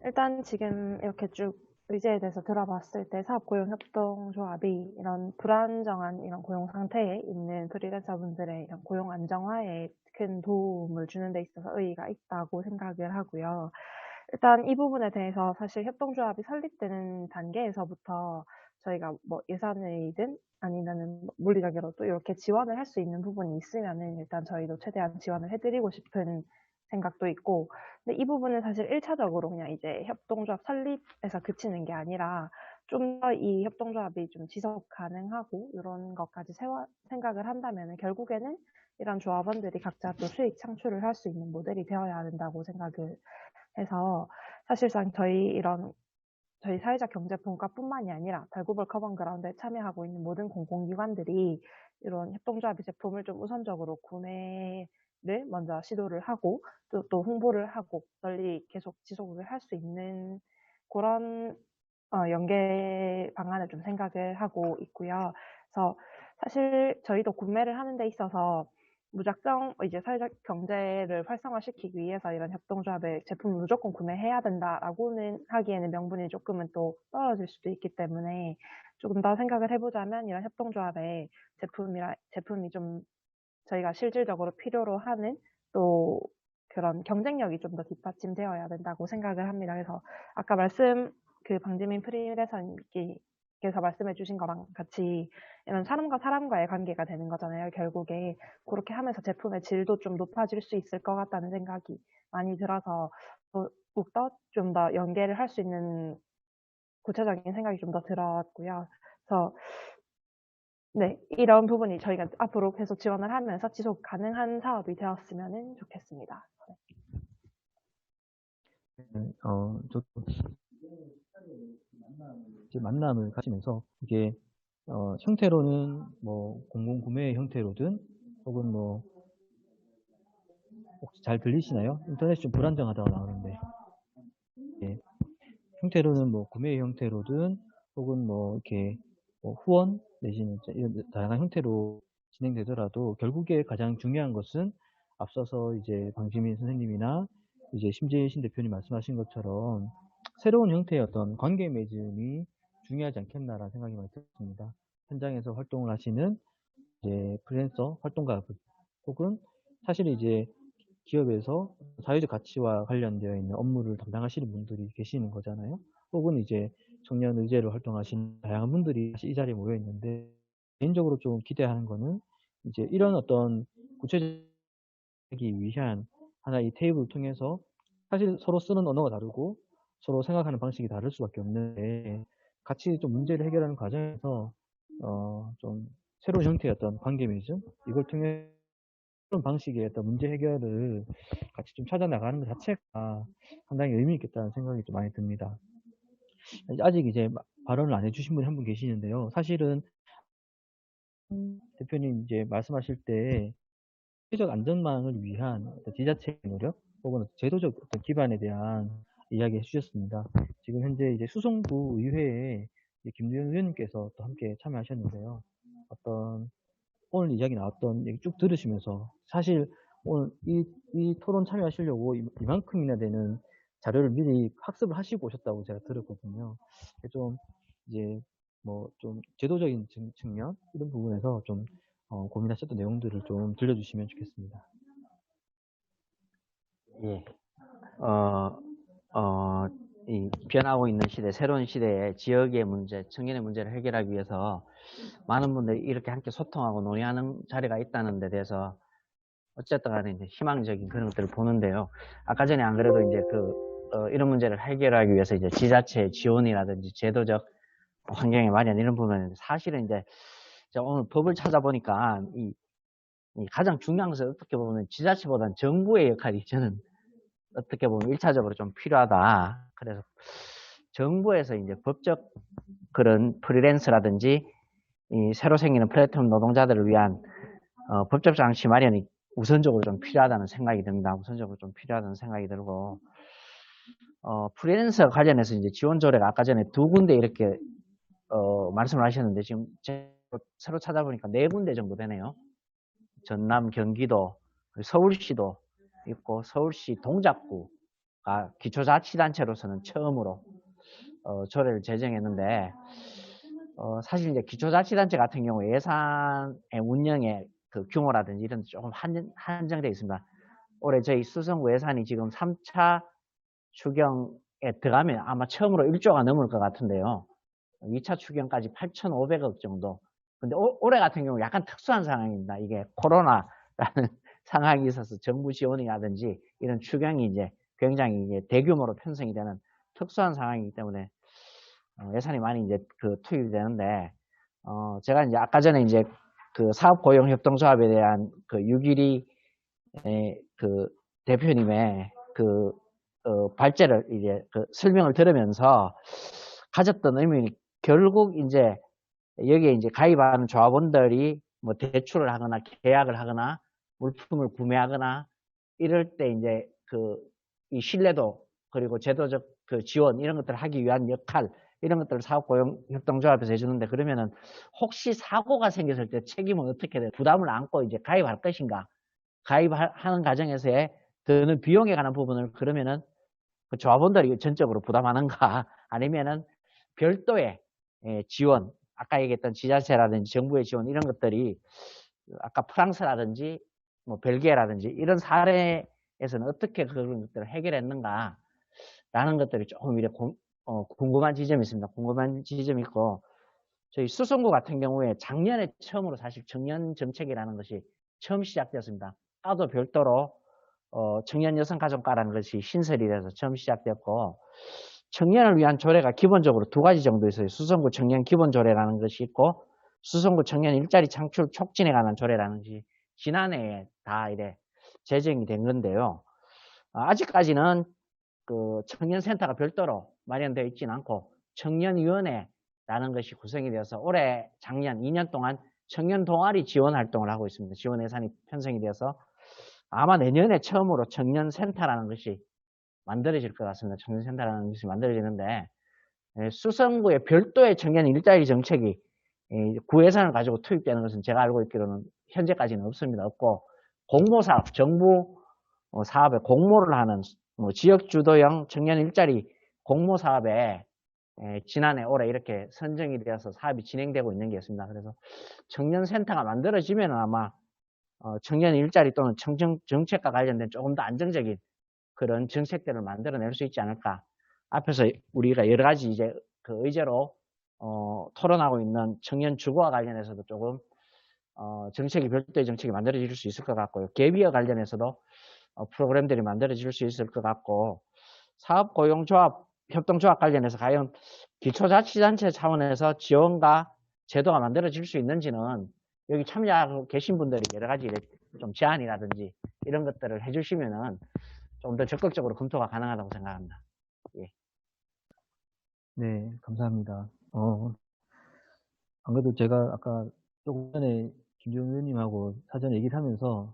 일단 지금 이렇게 쭉 의제에 대해서 들어봤을 때 사업고용협동조합이 이런 불안정한 이런 고용 상태에 있는 프리랜서분들의 이런 고용 안정화에 큰 도움을 주는 데 있어서 의의가 있다고 생각을 하고요. 일단 이 부분에 대해서 사실 협동조합이 설립되는 단계에서부터 저희가 뭐 예산이든 아니면은 물리적으로도 이렇게 지원을 할 수 있는 부분이 있으면은 일단 저희도 최대한 지원을 해드리고 싶은 생각도 있고, 근데 이 부분은 사실 1차적으로 그냥 이제 협동조합 설립에서 그치는 게 아니라 좀 더 이 협동조합이 좀 지속 가능하고 이런 것까지 생각을 한다면은 결국에는 이런 조합원들이 각자 또 수익 창출을 할 수 있는 모델이 되어야 된다고 생각을 해서, 사실상 저희 사회적 경제 분과뿐만이 아니라 달구글 커먼그라운드에 참여하고 있는 모든 공공기관들이 이런 협동조합의 제품을 좀 우선적으로 구매를 먼저 시도를 하고 또 홍보를 하고 널리 계속 지속을 할 수 있는 그런 연계 방안을 좀 생각을 하고 있고요. 그래서 사실 저희도 구매를 하는 데 있어서 무작정 이제 사회적 경제를 활성화시키기 위해서 이런 협동조합의 제품을 무조건 구매해야 된다라고는 하기에는 명분이 조금은 또 떨어질 수도 있기 때문에 조금 더 생각을 해보자면 이런 협동조합의 제품이 좀 저희가 실질적으로 필요로 하는 또 그런 경쟁력이 좀 더 뒷받침되어야 된다고 생각을 합니다. 그래서 아까 방지민 프리랜서님께서 말씀해 주신 거랑 같이 이런 사람과 사람과의 관계가 되는 거잖아요. 결국에 그렇게 하면서 제품의 질도 좀 높아질 수 있을 것 같다는 생각이 많이 들어서 더욱더 좀 더 연계를 할 수 있는 구체적인 생각이 좀 더 들었고요. 그래서 네, 이런 부분이 저희가 앞으로 계속 지원을 하면서 지속 가능한 사업이 되었으면 좋겠습니다. 저도 이제 만남을 가지면서 이게 형태로는 뭐 공공구매 형태로든 혹은 뭐 혹시 잘 들리시나요? 인터넷이 좀 불안정하다고 나오는데, 예, 형태로는 뭐 구매 형태로든 혹은 뭐 이렇게 뭐 후원 내지는 이런 다양한 형태로 진행되더라도 결국에 가장 중요한 것은 앞서서 이제 방지민 선생님이나 이제 심재신 대표님 말씀하신 것처럼 새로운 형태의 어떤 관계 맺음이 중요하지 않겠나라는 생각이 많이 들었습니다. 현장에서 활동을 하시는 이제 프리랜서 활동가분 혹은 사실 이제 기업에서 사회적 가치와 관련되어 있는 업무를 담당하시는 분들이 계시는 거잖아요. 혹은 이제 청년 의제로 활동하시는 다양한 분들이 이 자리에 모여 있는데, 개인적으로 좀 기대하는 거는 이제 이런 어떤 구체적이기 위한 하나의 테이블을 통해서 사실 서로 쓰는 언어가 다르고 서로 생각하는 방식이 다를 수밖에 없는데, 같이 좀 문제를 해결하는 과정에서 좀 새로운 형태의 어떤 관계 맺음, 이걸 통해 그런 방식의 어떤 문제 해결을 같이 좀 찾아 나가는 것 자체가 상당히 의미 있겠다는 생각이 좀 많이 듭니다. 아직 이제 발언을 안 해주신 분이 한 분 계시는데요. 사실은 대표님 이제 말씀하실 때 사회적 안전망을 위한 어떤 지자체의 노력 혹은 제도적 어떤 기반에 대한 이야기 해주셨습니다. 지금 현재 이제 수성구 의회에 김두현 의원님께서 또 함께 참여하셨는데요. 오늘 이야기 나왔던 얘기 쭉 들으시면서 사실 오늘 이 토론 참여하시려고 이만큼이나 되는 자료를 미리 학습을 하시고 오셨다고 제가 들었거든요. 좀 이제 뭐 좀 제도적인 측면 이런 부분에서 좀 고민하셨던 내용들을 좀 들려주시면 좋겠습니다. 예. 이 변하고 있는 시대, 새로운 시대의 지역의 문제, 청년의 문제를 해결하기 위해서 많은 분들이 이렇게 함께 소통하고 논의하는 자리가 있다는 데 대해서 어쨌든 간에 이제 희망적인 그런 것들을 보는데요. 아까 전에 안 그래도 이제 이런 문제를 해결하기 위해서 이제 지자체의 지원이라든지 제도적 환경의 마련 이런 부분은 사실은 이제 제가 오늘 법을 찾아보니까 이 가장 중요한 것은 어떻게 보면 지자체보다는 정부의 역할이 저는 어떻게 보면 1차적으로 좀 필요하다. 그래서 정부에서 이제 법적 그런 프리랜서라든지 이 새로 생기는 플랫폼 노동자들을 위한 법적 장치 마련이 우선적으로 좀 필요하다는 생각이 듭니다. 우선적으로 좀 필요하다는 생각이 들고, 프리랜서 관련해서 이제 지원 조례가 아까 전에 2군데 이렇게, 말씀을 하셨는데, 지금 제가 새로 찾아보니까 4군데 정도 되네요. 전남, 경기도, 서울시도 있고, 서울시 동작구가 기초자치단체로서는 처음으로, 조례를 제정했는데, 사실 이제 기초자치단체 같은 경우 예산의 운영의 그 규모라든지 이런 데 조금 한정되어 있습니다. 올해 저희 수성구 예산이 지금 3차 추경에 들어가면 아마 처음으로 1조가 넘을 것 같은데요. 2차 추경까지 8,500억 정도. 근데 올해 같은 경우 약간 특수한 상황입니다. 이게 코로나라는 상황이 있어서 정부 지원이라든지 이런 추경이 이제 굉장히 이제 대규모로 편성이 되는 특수한 상황이기 때문에 예산이 많이 이제 투입이 되는데, 제가 이제 아까 전에 이제 그 사업고용협동조합에 대한 그 6.12 그 대표님의 발제를 이제 설명을 들으면서 가졌던 의미는 결국 이제 여기에 이제 가입하는 조합원들이 뭐 대출을 하거나 계약을 하거나 물품을 구매하거나 이럴 때 이제 이 신뢰도 그리고 제도적 지원 이런 것들을 하기 위한 역할 이런 것들을 사업고용협동조합에서 해주는데, 그러면은 혹시 사고가 생겼을 때 책임은 어떻게 돼? 부담을 안고 이제 가입할 것인가? 가입하는 과정에서의 드는 비용에 관한 부분을 그러면은 그 조합원들이 전적으로 부담하는가? 아니면은 별도의 지원, 아까 얘기했던 지자체라든지 정부의 지원 이런 것들이 아까 프랑스라든지 뭐 벨기에라든지 이런 사례에서는 어떻게 그런 것들을 해결했는가? 라는 것들이 조금 이렇게 궁금한 지점이 있습니다. 궁금한 지점이 있고, 저희 수성구 같은 경우에 작년에 처음으로 사실 청년 정책이라는 것이 처음 시작되었습니다. 따도 별도로 청년 여성가족과라는 것이 신설이 돼서 처음 시작되었고, 청년을 위한 조례가 기본적으로 2가지 정도 있어요. 수성구 청년 기본조례라는 것이 있고, 수성구 청년 일자리 창출 촉진에 관한 조례라는 것이 지난해에 다 이래 제정이 된 건데요. 아직까지는 그 청년센터가 별도로 마련되어 있지는 않고 청년위원회라는 것이 구성이 되어서 올해 작년 2년 동안 청년 동아리 지원 활동을 하고 있습니다. 지원 예산이 편성이 되어서 아마 내년에 처음으로 청년센터라는 것이 만들어질 것 같습니다. 청년센터라는 것이 만들어지는데, 수성구의 별도의 청년 일자리 정책이 구 예산을 가지고 투입되는 것은 제가 알고 있기로는 현재까지는 없습니다. 없고, 공모사업, 정부 사업에 공모를 하는 뭐 지역주도형 청년 일자리 공모사업에 지난해 올해 이렇게 선정이 되어서 사업이 진행되고 있는 게 있습니다. 그래서 청년센터가 만들어지면 아마 청년 일자리 또는 청정 정책과 관련된 조금 더 안정적인 그런 정책들을 만들어낼 수 있지 않을까. 앞에서 우리가 여러 가지 이제 그 의제로 토론하고 있는 청년 주거와 관련해서도 조금 정책이 별도의 정책이 만들어질 수 있을 것 같고요. 갭이어 관련해서도 프로그램들이 만들어질 수 있을 것 같고, 사업고용조합, 협동조합 관련해서 과연 기초자치단체 차원에서 지원과 제도가 만들어질 수 있는지는 여기 참여하고 계신 분들이 여러 가지 좀 제안이라든지 이런 것들을 해주시면은 좀 더 적극적으로 검토가 가능하다고 생각합니다. 예. 네, 감사합니다. 안 그래도 제가 아까 조금 전에 김종현 의원님하고 사전에 얘기를 하면서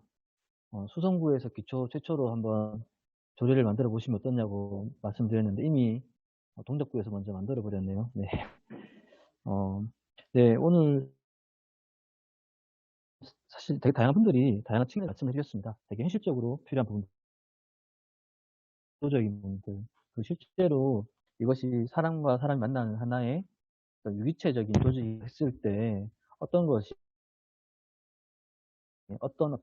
수성구에서 기초 최초로 한번 조례를 만들어 보시면 어떠냐고 말씀드렸는데 이미 동작구에서 먼저 만들어 버렸네요. 네. 네, 오늘 사실 되게 다양한 분들이 다양한 측면을 말씀해 주셨습니다. 되게 현실적으로 필요한 부분, 도적인 부분들. 실제로 이것이 사람과 사람이 만나는 하나의 유기체적인 조직이 했을 때 어떤 것이 어떤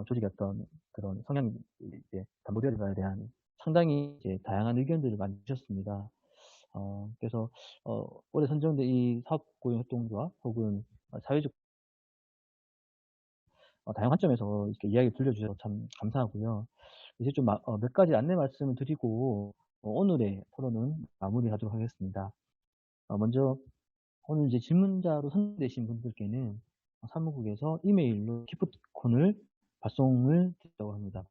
조직의 어떤 그런 성향이 이제 담보되어야 대한 상당히 이제 다양한 의견들을 많이 주셨습니다. 그래서 올해 선정된 이 사업고용협동조합 혹은 사회적 다양한 관점에서 이렇게 이야기 들려주셔서 참 감사하고요. 이제 좀 몇 가지 안내 말씀을 드리고 오늘의 토론은 마무리하도록 하겠습니다. 먼저 오늘 이제 질문자로 선정되신 분들께는 사무국에서 이메일로 기프트콘을 발송을 드리려고 합니다.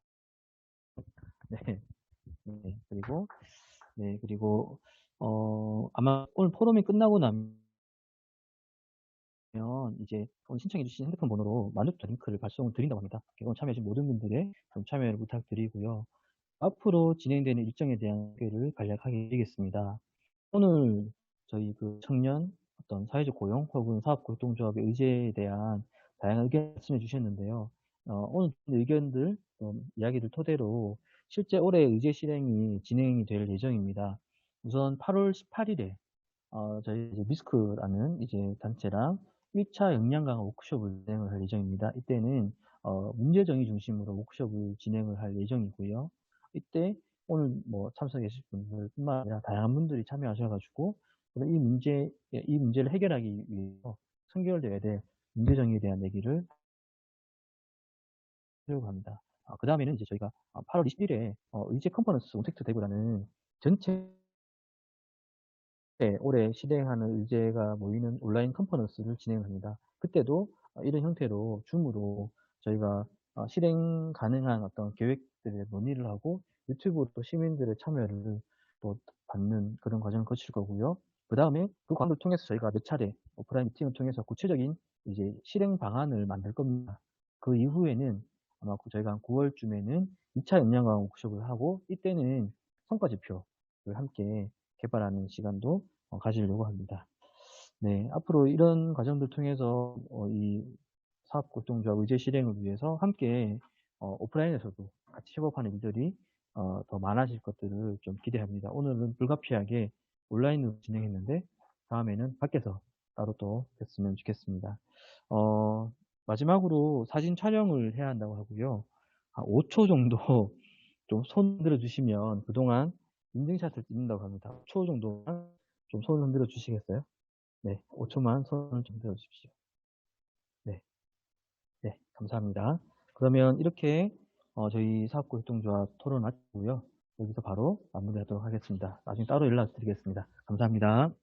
네. 그리고 아마 오늘 포럼이 끝나고 나면 이제 오늘 신청해 주신 핸드폰 번호로 만족도 링크를 발송을 드린다고 합니다. 오늘 참여하신 모든 분들의 좀 참여를 부탁드리고요. 앞으로 진행되는 일정에 대한 소개를 간략하게 드리겠습니다. 오늘 저희 그 청년 어떤 사회적 고용 혹은 사업골동조합의 의제에 대한 다양한 의견 말씀해 주셨는데요. 오늘 의견들, 이야기를 토대로 실제 올해 의제 실행이 진행이 될 예정입니다. 우선 8월 18일에 저희 이제 미스크라는 이제 단체랑 1차 역량 강화 워크숍을 진행을 할 예정입니다. 이때는 문제 정의 중심으로 워크숍을 진행을 할 예정이고요. 이때 오늘 뭐 참석해 주실 분들뿐만 아니라 다양한 분들이 참여하셔가지고 이 문제를 해결하기 위해서 선결되어야 될 문제 정의에 대한 얘기를 하려고 합니다. 그 다음에는 이제 저희가 8월 21일에 의제 컨퍼런스 온택트 대구라는 전체 올해 실행하는 의제가 모이는 온라인 컨퍼런스를 진행합니다. 그때도 이런 형태로 줌으로 저희가 실행 가능한 어떤 계획들을 논의를 하고 유튜브로 또 시민들의 참여를 또 받는 그런 과정을 거칠 거고요. 그 다음에 그 과정을 통해서 저희가 몇 차례 오프라인 미팅을 통해서 구체적인 이제 실행 방안을 만들 겁니다. 그 이후에는 아마 저희가 한 9월쯤에는 2차 역량강화 워크숍을 하고 이때는 성과 지표를 함께 개발하는 시간도 가지려고 합니다. 네, 앞으로 이런 과정들 통해서 이 사업골동조합 의제 실행을 위해서 함께 오프라인에서도 같이 협업하는 일들이 더 많아질 것들을 좀 기대합니다. 오늘은 불가피하게 온라인으로 진행했는데 다음에는 밖에서 따로 또 뵀으면 좋겠습니다. 마지막으로 사진 촬영을 해야 한다고 하고요. 한 5초 정도 좀 손 들어 주시면 그동안 인증샷을 찍는다고 합니다. 5초 정도만 좀 손을 흔들어 주시겠어요? 네, 5초만 손을 좀 들어 주십시오. 네, 감사합니다. 그러면 이렇게 저희 사업고협동조합 토론 마치고요. 여기서 바로 마무리하도록 하겠습니다. 나중에 따로 연락드리겠습니다. 감사합니다.